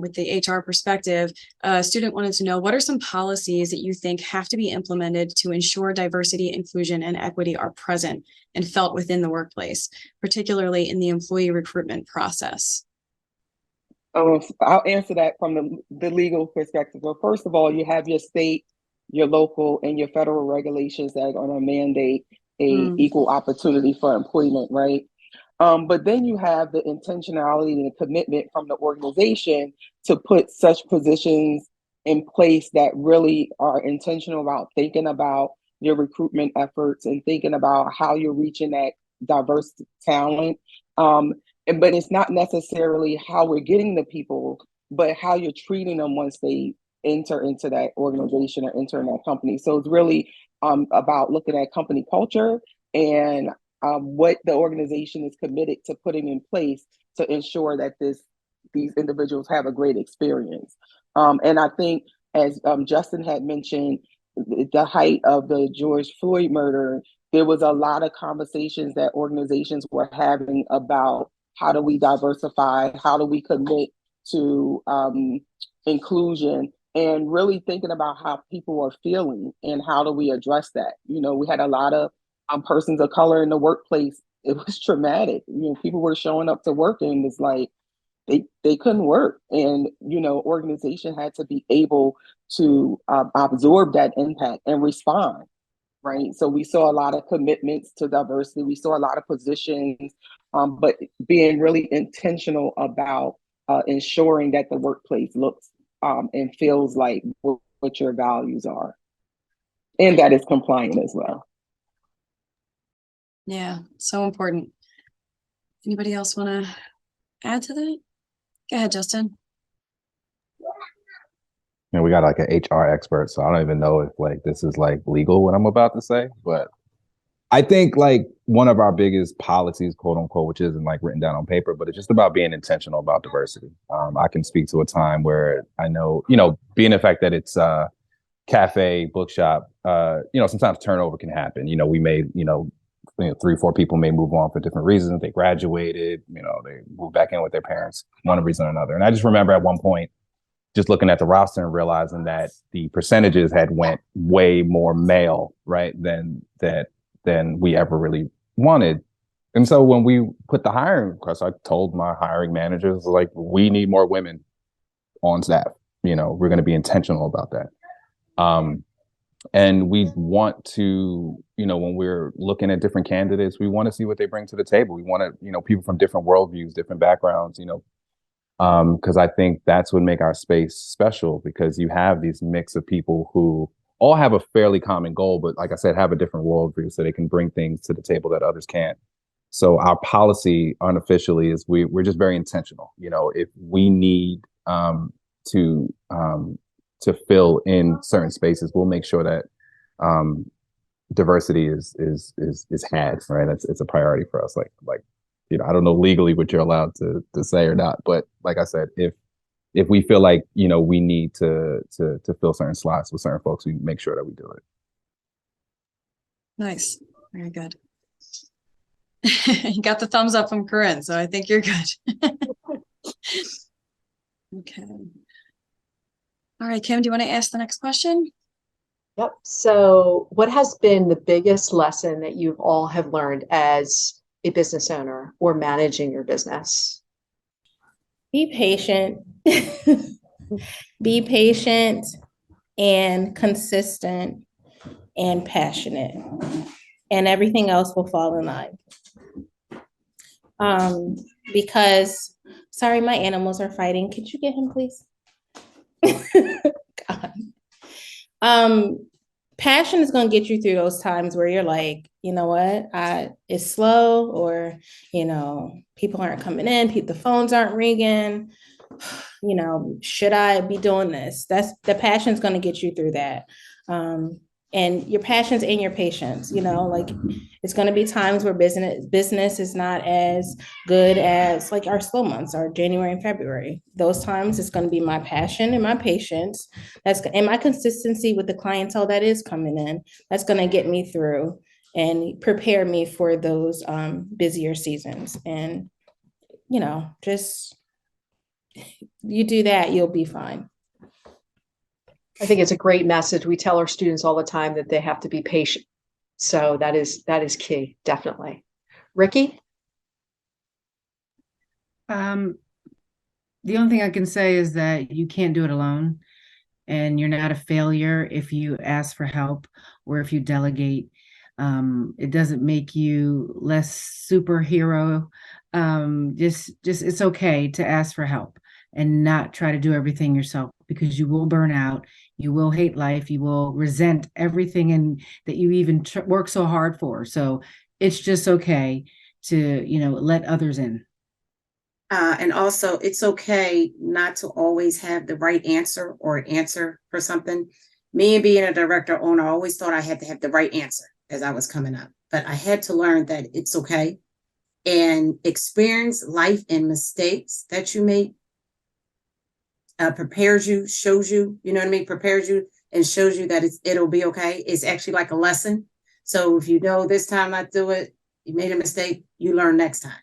with the HR perspective, a student wanted to know, what are some policies that you think have to be implemented to ensure diversity, inclusion, and equity are present and felt within the workplace, particularly in the employee recruitment process?
I'll answer that from the legal perspective. Well, first of all, you have your state your local and your federal regulations that are going to mandate a
Mm.
equal opportunity for employment, right? But then you have the intentionality and the commitment from the organization to put such positions in place that really are intentional about thinking about your recruitment efforts and thinking about how you're reaching that diverse talent. But it's not necessarily how we're getting the people, but how you're treating them once they enter into that organization or enter in that company. So it's really about looking at company culture and what the organization is committed to putting in place to ensure that these individuals have a great experience. And I think, as Justin had mentioned, the height of the George Floyd murder, there was a lot of conversations that organizations were having about how do we diversify, how do we commit to inclusion, and really thinking about how people are feeling and how do we address that. You know, we had a lot of persons of color in the workplace. It was traumatic. You know, people were showing up to work and it's like they couldn't work, and organization had to be able to absorb that impact and respond. Right. So we saw a lot of commitments to diversity. We saw a lot of positions, but being really intentional about ensuring that the workplace looks and feels like what your values are, and that it's compliant as well.
Yeah, so important. Anybody else want to add to that? Go ahead, Justin.
And we got like an HR expert, so I don't even know if like this is like legal what I'm about to say, but I think like one of our biggest policies, quote unquote, which isn't like written down on paper, but it's just about being intentional about diversity. I can speak to a time where I know, being the fact that it's cafe, bookshop, sometimes turnover can happen. We may, 3-4 people may move on for different reasons. They graduated, they moved back in with their parents, one reason or another. And I just remember at one point, just looking at the roster and realizing that the percentages had went way more male, right, than we ever really wanted. And so when we put the hiring request, I told my hiring managers, like, we need more women on staff. We're going to be intentional about that. And we want to, when we're looking at different candidates, we want to see what they bring to the table. We want to, people from different worldviews, different backgrounds, because I think that's what make our space special, because you have these mix of people who all have a fairly common goal, but like I said, have a different worldview, so they can bring things to the table that others can't. So our policy unofficially is we're just very intentional. If we need to fill in certain spaces, we'll make sure that diversity is had, right? It's a priority for us. Like I don't know legally what you're allowed to say or not, but like I said, if we feel like we need to fill certain slots with certain folks, we make sure that we do it.
Nice, very good. You got the thumbs up from Corinne, so I think you're good. Okay. All right, Kim, do you want to ask the next question?
Yep. So what has been the biggest lesson that you all have learned as a business owner or managing your business?
Be patient. Be patient and consistent and passionate, and everything else will fall in line. Because, sorry, my animals are fighting. Could you get him, please? God. Passion is going to get you through those times where you're like, you know what, it's slow, or, people aren't coming in, the phones aren't ringing, should I be doing this? That's the passion's going to get you through that. And your passions and your patience, like it's going to be times where business is not as good as like our slow months, our January and February. Those times it's going to be my passion and my patience and my consistency with the clientele that is coming in. That's going to get me through and prepare me for those busier seasons. And, just you do that, you'll be fine.
I think it's a great message. We tell our students all the time that they have to be patient. So that is key, definitely. Ricky?
The only thing I can say is that you can't do it alone. and you're not a failure if you ask for help or if you delegate. It doesn't make you less superhero. Just it's okay to ask for help and not try to do everything yourself, because you will burn out, you will hate life, you will resent everything and that you even work so hard for. So it's just okay to, let others in.
And also, it's okay not to always have the right answer or answer for something. Me being a director owner, I always thought I had to have the right answer as I was coming up, but I had to learn that it's okay. And experience, life, and mistakes that you make prepares you, shows you, you know what I mean? Prepares you and shows you that it'll be okay. It's actually like a lesson. So if you know this time not do it, you made a mistake, you learn next time.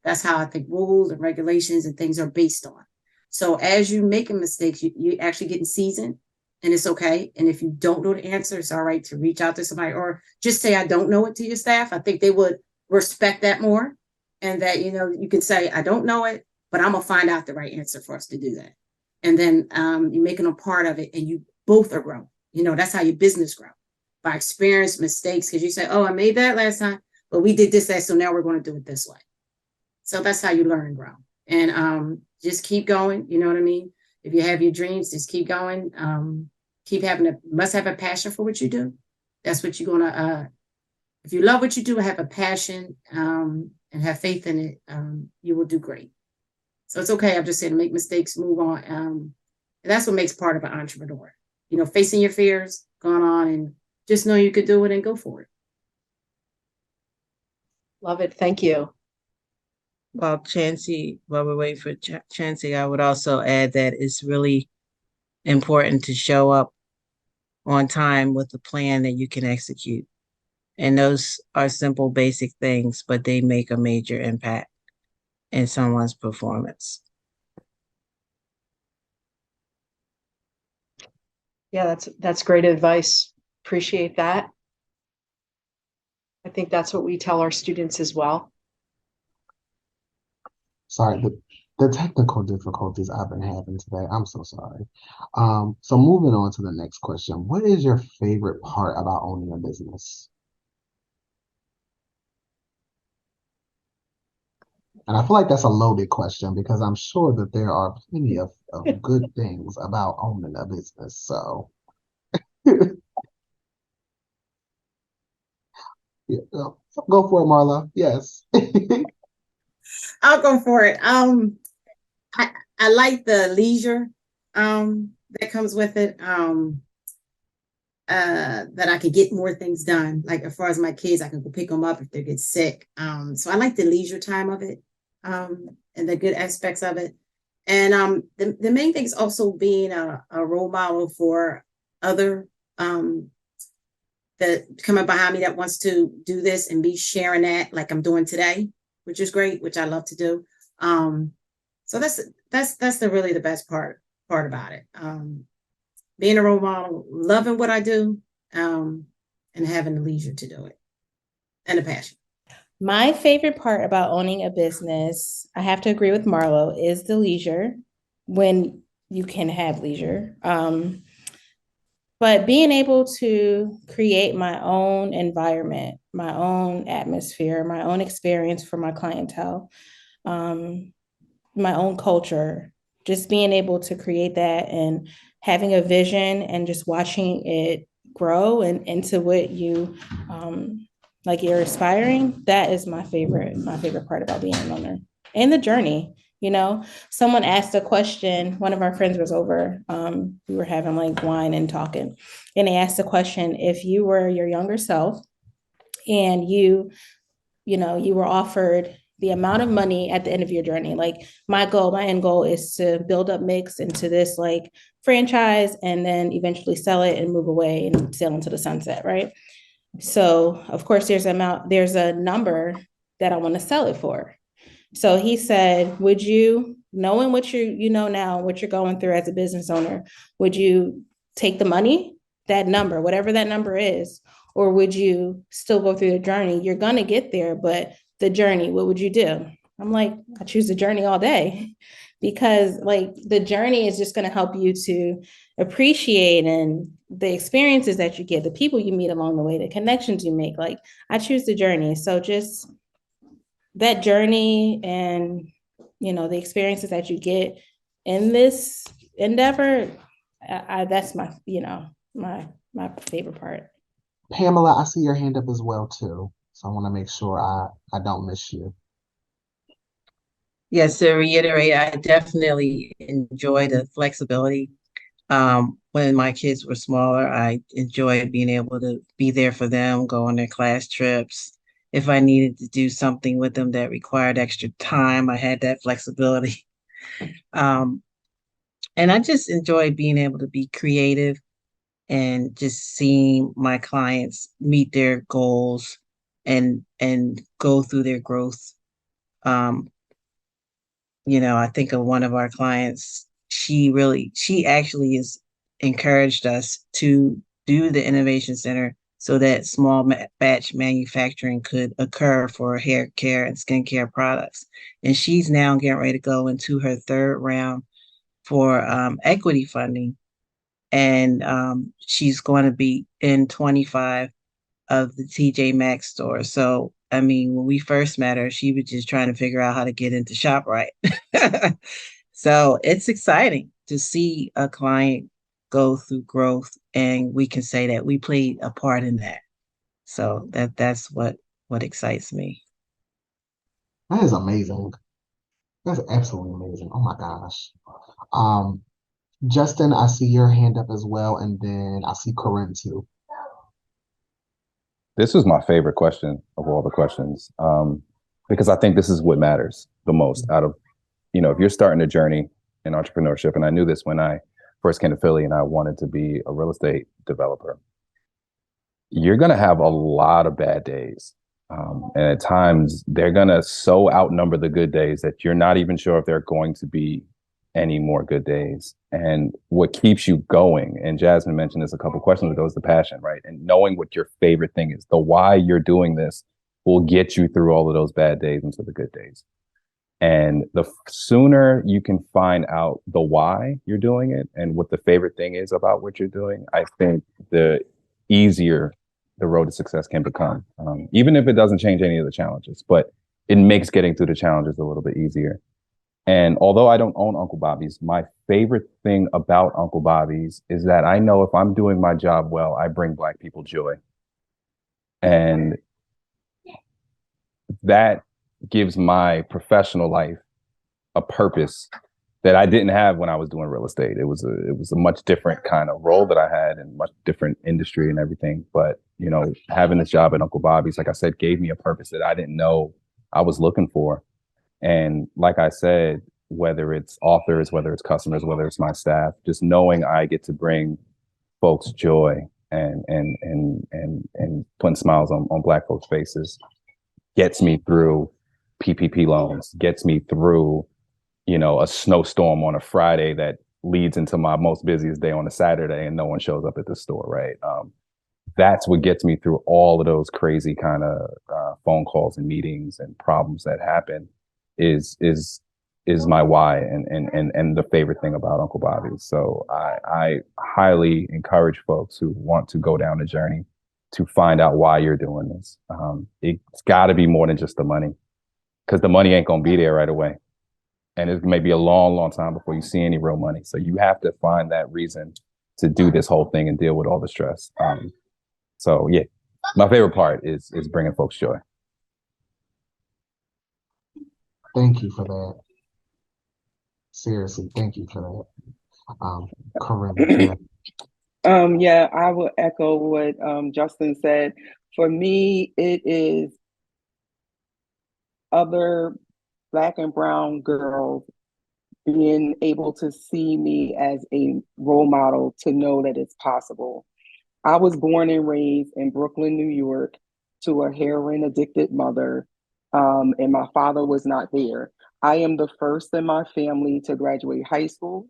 That's how I think rules and regulations and things are based on. So as you making mistakes, you actually getting seasoned, and it's okay. And if you don't know the answer, it's all right to reach out to somebody or just say, I don't know it to your staff. I think they would respect that more. And that, you can say, I don't know it, but I'm gonna find out the right answer for us to do that. And then you're making a part of it and you both are growing. That's how your business grow, by experience, mistakes. Because you say, oh, I made that last time, but we did this, so now we're going to do it this way. So that's how you learn and grow. And just keep going. You know what I mean? If you have your dreams, just keep going. Must have a passion for what you do. That's what you're gonna, if you love what you do, have a passion and have faith in it, you will do great. So it's okay. I'm just saying, make mistakes, move on. And that's what makes part of an entrepreneur. Facing your fears, going on, and just know you could do it and go for it.
Love it. Thank you.
Well, Chancey, while we're waiting for Chancey, I would also add that it's really important to show up on time with a plan that you can execute. And those are simple, basic things, but they make a major impact in someone's performance.
Yeah, that's great advice. Appreciate that. I think that's what we tell our students as well.
Sorry, the technical difficulties I've been having today. I'm so sorry. So moving on to the next question. What is your favorite part about owning a business? And I feel like that's a loaded question because I'm sure that there are plenty of good things about owning a business. So yeah, go for it, Marla. Yes.
I'll go for it. I like the leisure that comes with it. That I could get more things done. Like as far as my kids, I can go pick them up if they get sick. So I like the leisure time of it, and the good aspects of it. And the main thing is also being a role model for other that coming behind me that wants to do this and be sharing that like I'm doing today, which is great, which I love to do. So that's really the best part about it. Being a role model, loving what I do, and having the leisure to do it and a passion.
My favorite part about owning a business, I have to agree with Marlo, is the leisure, when you can have leisure. But being able to create my own environment, my own atmosphere, my own experience for my clientele, my own culture, just being able to create that and having a vision and just watching it grow and into what you like you're aspiring, that is my favorite part about being an owner. And the journey, someone asked a question, one of our friends was over, we were having like wine and talking, and they asked a question, if you were your younger self and you were offered the amount of money at the end of your journey, like my end goal is to build up Mix into this like franchise and then eventually sell it and move away and sail into the sunset, right? So of course there's a number that I want to sell it for. So he said, would you, knowing what you know now, what you're going through as a business owner, would you take the money, that number, whatever that number is, or would you still go through the journey? You're going to get there, but the journey, what would you do? I'm like, I choose the journey all day, because like the journey is just going to help you to appreciate and the experiences that you get, the people you meet along the way, the connections you make. Like I choose the journey. So just that journey and, you know, the experiences that you get in this endeavor, that's my, you know, my favorite part.
Pamela, I see your hand up as well too. So I want to make sure I don't miss you.
Yes, to reiterate, I definitely enjoy the flexibility. When my kids were smaller, I enjoyed being able to be there for them, go on their class trips. If I needed to do something with them that required extra time, I had that flexibility. Um, and I just enjoy being able to be creative and just seeing my clients meet their goals and go through their growth. Um, you know, I think of one of our clients, she actually has encouraged us to do the innovation center so that small batch manufacturing could occur for hair care and skincare products. And she's now getting ready to go into her third round for equity funding. And she's going to be in 25 of the TJ Maxx stores. So, I mean, when we first met her, she was just trying to figure out how to get into ShopRite. So it's exciting to see a client go through growth, and we can say that we played a part in that. So that's what excites me.
That is amazing. That's absolutely amazing. Oh my gosh. Um, Justin, I see your hand up as well, and then I see Corinne too.
This was my favorite question of all the questions, because I think this is what matters the most out of, if you're starting a journey in entrepreneurship, and I knew this when I first came to Philly and I wanted to be a real estate developer, you're going to have a lot of bad days. And at times they're going to so outnumber the good days that you're not even sure if there are going to be any more good days. And what keeps you going, and Jasmine mentioned this a couple questions ago, is the passion, right? And knowing what your favorite thing is, the why you're doing this will get you through all of those bad days into the good days. And the sooner you can find out the why you're doing it and what the favorite thing is about what you're doing, I think the easier the road to success can become, even if it doesn't change any of the challenges, but it makes getting through the challenges a little bit easier. And although I don't own Uncle Bobby's, my favorite thing about Uncle Bobby's is that I know if I'm doing my job well, I bring Black people joy. And that gives my professional life a purpose that I didn't have when I was doing real estate. It was a much different kind of role that I had and much different industry and everything. But, having this job at Uncle Bobby's, like I said, gave me a purpose that I didn't know I was looking for. And like I said, whether it's authors, whether it's customers, whether it's my staff, just knowing I get to bring folks joy and putting smiles on Black folks' faces gets me through PPP loans, gets me through, a snowstorm on a Friday that leads into my most busiest day on a Saturday and no one shows up at the store, right? That's what gets me through all of those crazy kind of phone calls and meetings and problems that happen is my why and the favorite thing about Uncle Bobby's. So I highly encourage folks who want to go down the journey to find out why you're doing this. It's got to be more than just the money, because the money ain't going to be there right away. And it may be a long, long time before you see any real money. So you have to find that reason to do this whole thing and deal with all the stress. So yeah, my favorite part is bringing folks joy.
Thank you for that. Seriously, thank you for that. Corinne.
Yeah, I will echo what Justin said. For me, it is other Black and brown girls being able to see me as a role model, to know that it's possible. I was born and raised in Brooklyn, New York, to a heroin addicted mother, and my father was not there. I am the first in my family to graduate high school,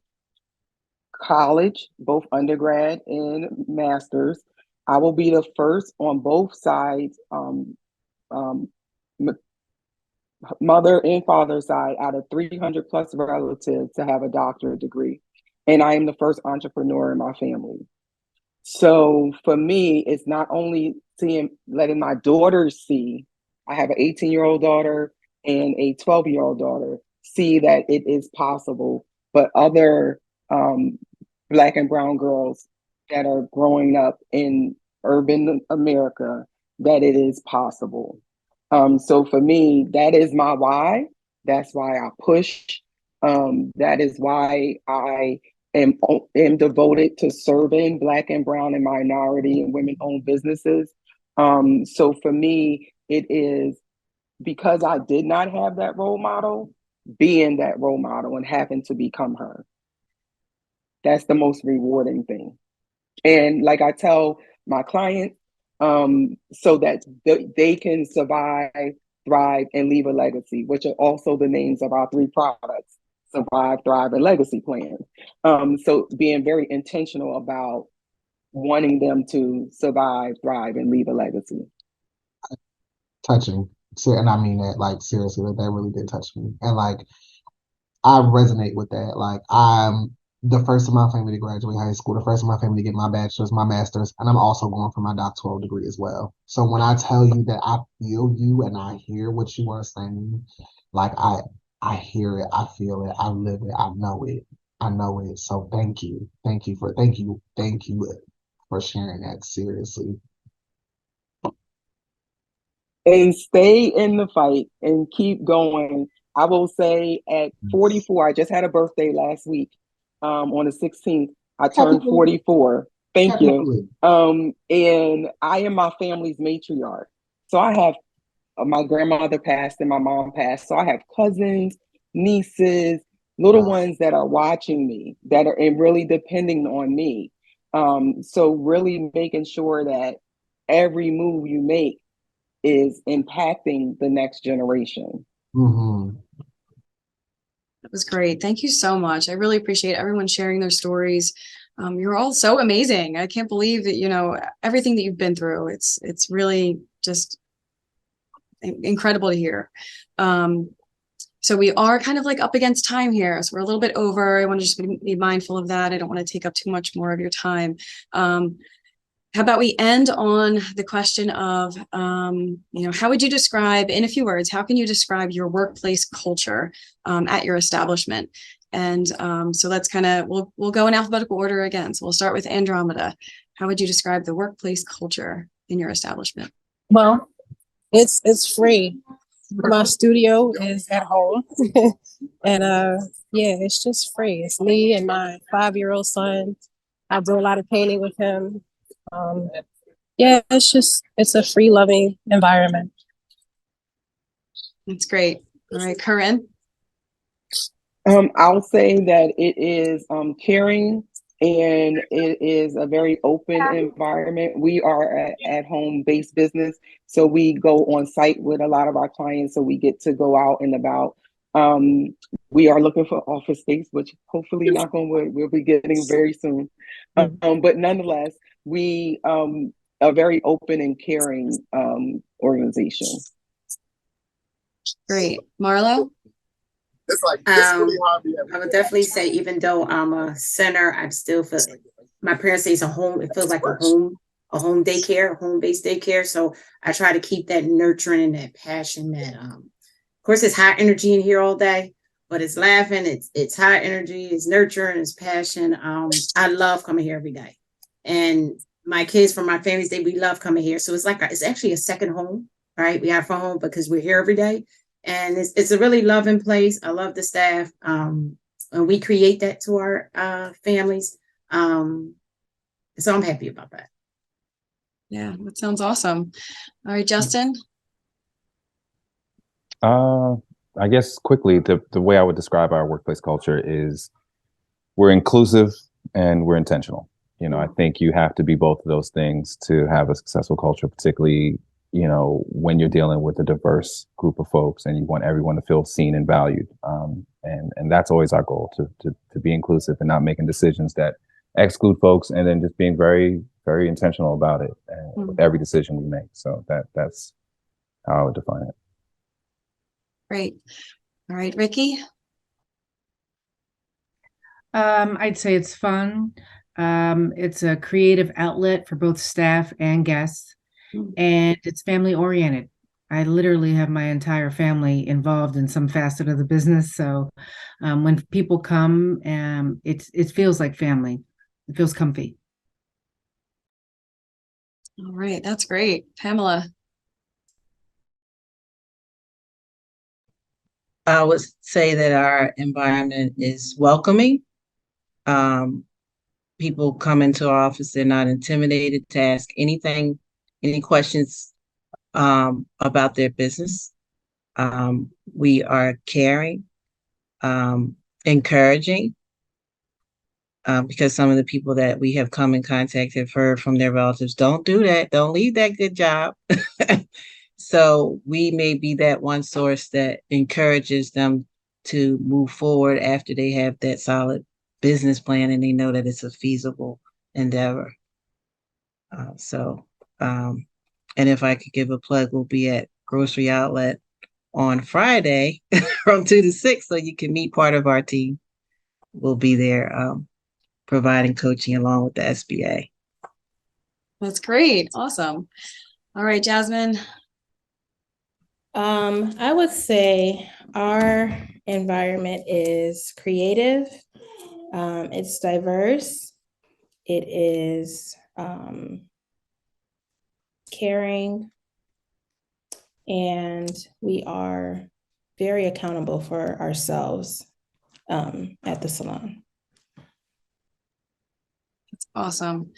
college, both undergrad and master's. I will be the first on both sides, mother and father's side, out of 300 plus relatives to have a doctorate degree. And I am the first entrepreneur in my family. So for me, it's not only letting my daughters see, I have an 18-year-old daughter and a 12-year-old daughter, see that it is possible, but other Black and brown girls that are growing up in urban America, that it is possible. So for me, that is my why. That's why I push. That is why I am devoted to serving Black and brown and minority and women-owned businesses. So for me, it is because I did not have that role model, being that role model and having to become her. That's the most rewarding thing. And like I tell my clients, so that they can survive, thrive, and leave a legacy, which are also the names of our 3 products: Survive, Thrive, and Legacy Plan. So being very intentional about wanting them to survive, thrive, and leave a legacy.
Touching. So, and I mean that, like, seriously, that really did touch me. And like, I resonate with that. Like, I'm the first in my family to graduate high school, the first in my family to get my bachelor's, my master's, and I'm also going for my doctoral degree as well. So when I tell you that I feel you and I hear what you are saying, like I hear it, I feel it, I live it, I know it. I know it. So thank you. Thank you for sharing that, seriously.
And stay in the fight and keep going. I will say at 44, I just had a birthday last week. On the 16th, I turned 44. Thank you. And I am my family's matriarch. So I have my grandmother passed and my mom passed. So I have cousins, nieces, little ones that are watching me, that are and really depending on me. So really making sure that every move you make is impacting the next generation.
Mm-hmm.
That was great. Thank you so much. I really appreciate everyone sharing their stories. You're all so amazing. I can't believe that, you know, everything that you've been through. It's really just incredible to hear. So we are kind of like up against time here. So we're a little bit over. I want to just be mindful of that. I don't want to take up too much more of your time. How about we end on the question of, you know, how would you describe, in a few words, how can you describe your workplace culture at your establishment? And so let's kind of, we'll go in alphabetical order again. So we'll start with Andromeda. How would you describe the workplace culture in your establishment?
Well, it's free. My studio is at home. And yeah, it's just free. It's me and my 5-year-old son. I do a lot of painting with him. Yeah, it's a free, loving environment.
That's great. All right, Corinne.
I'll say that it is caring and it is a very open environment. We are at home based business, so we go on site with a lot of our clients, so we get to go out and about. We are looking for office space, which hopefully, knock on wood, we'll be getting very soon. But nonetheless, we a very open and caring organization.
Great. Marlo?
I would definitely say, even though I'm a center, I still feel my parents say it's a home. It feels like a home daycare, home-based daycare. So I try to keep that nurturing and that passion. That of course, it's high energy in here all day, but it's laughing. It's high energy. It's nurturing. It's passion. I love coming here every day, and my kids from my families, we love coming here. So it's like it's actually a second home, right? We have a home because we're here every day. And it's a really loving place. I love the staff. And we create that to our families. So I'm happy about that.
Yeah, that sounds awesome. All right, Justin.
I guess quickly, the way I would describe our workplace culture is we're inclusive and we're intentional. You know, I think you have to be both of those things to have a successful culture, particularly, you know, when you're dealing with a diverse group of folks and you want everyone to feel seen and valued. And that's always our goal, to be inclusive and not making decisions that exclude folks, and then just being very, very intentional about it with every decision we make. So that's how I would define it.
Great. All right, Ricky.
I'd say it's fun. It's a creative outlet for both staff and guests, and it's family oriented. I literally have my entire family involved in some facet of the business. So when people come, it feels like family. It feels comfy.
All right, that's great. Pamela.
I would say that our environment is welcoming. People come into our office, they're not intimidated to ask anything, any questions about their business. We are caring, encouraging, because some of the people that we have come in contact have heard from their relatives, don't do that, don't leave that good job. So we may be that one source that encourages them to move forward after they have that solid business plan and they know that it's a feasible endeavor. And if I could give a plug, we'll be at Grocery Outlet on Friday from 2 to 6, so you can meet part of our team. We'll be there providing coaching along with the SBA.
That's great. Awesome. All right, Jasmine.
I would say our environment is creative. It's diverse. It is caring, and we are very accountable for ourselves at the salon.
That's awesome.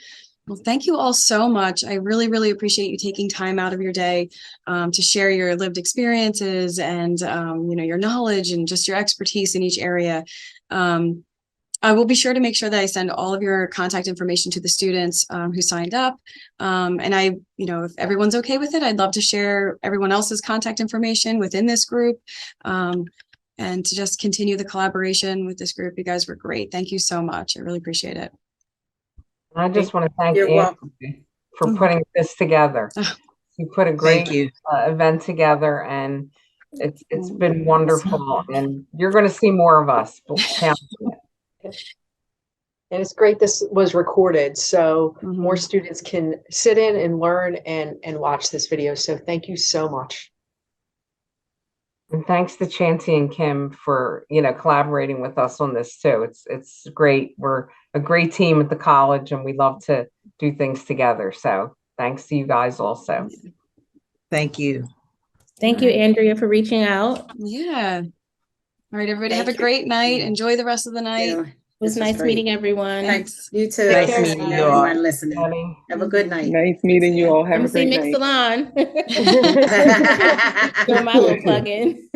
Well, thank you all so much. I really, really appreciate you taking time out of your day to share your lived experiences and your knowledge and just your expertise in each area. I will be sure to make sure that I send all of your contact information to the students who signed up. And if everyone's okay with it, I'd love to share everyone else's contact information within this group and to just continue the collaboration with this group. You guys were great. Thank you so much. I really appreciate it.
I just want to thank
You're welcome.
Andy for putting this together. You put a great event together, and it's been wonderful. And you're going to see more of us.
And it's great this was recorded, so more students can sit in and learn and watch this video. So thank you so much.
And thanks to Chancy and Kim for collaborating with us on this too. It's great. We're a great team at the college, and we love to do things together. So thanks to you guys also.
Thank you.
Thank you, Andrea, for reaching out.
Yeah. All right, everybody, have a great night. Enjoy the rest of the night.
Yeah,
It was nice meeting everyone.
Thanks.
you too.
Nice
Thanks
meeting
to
you all.
everyone listening. Have a good night.
Nice meeting you all. Have
Come
a
see
great
Mix
night.
Salon. Do my little plug in.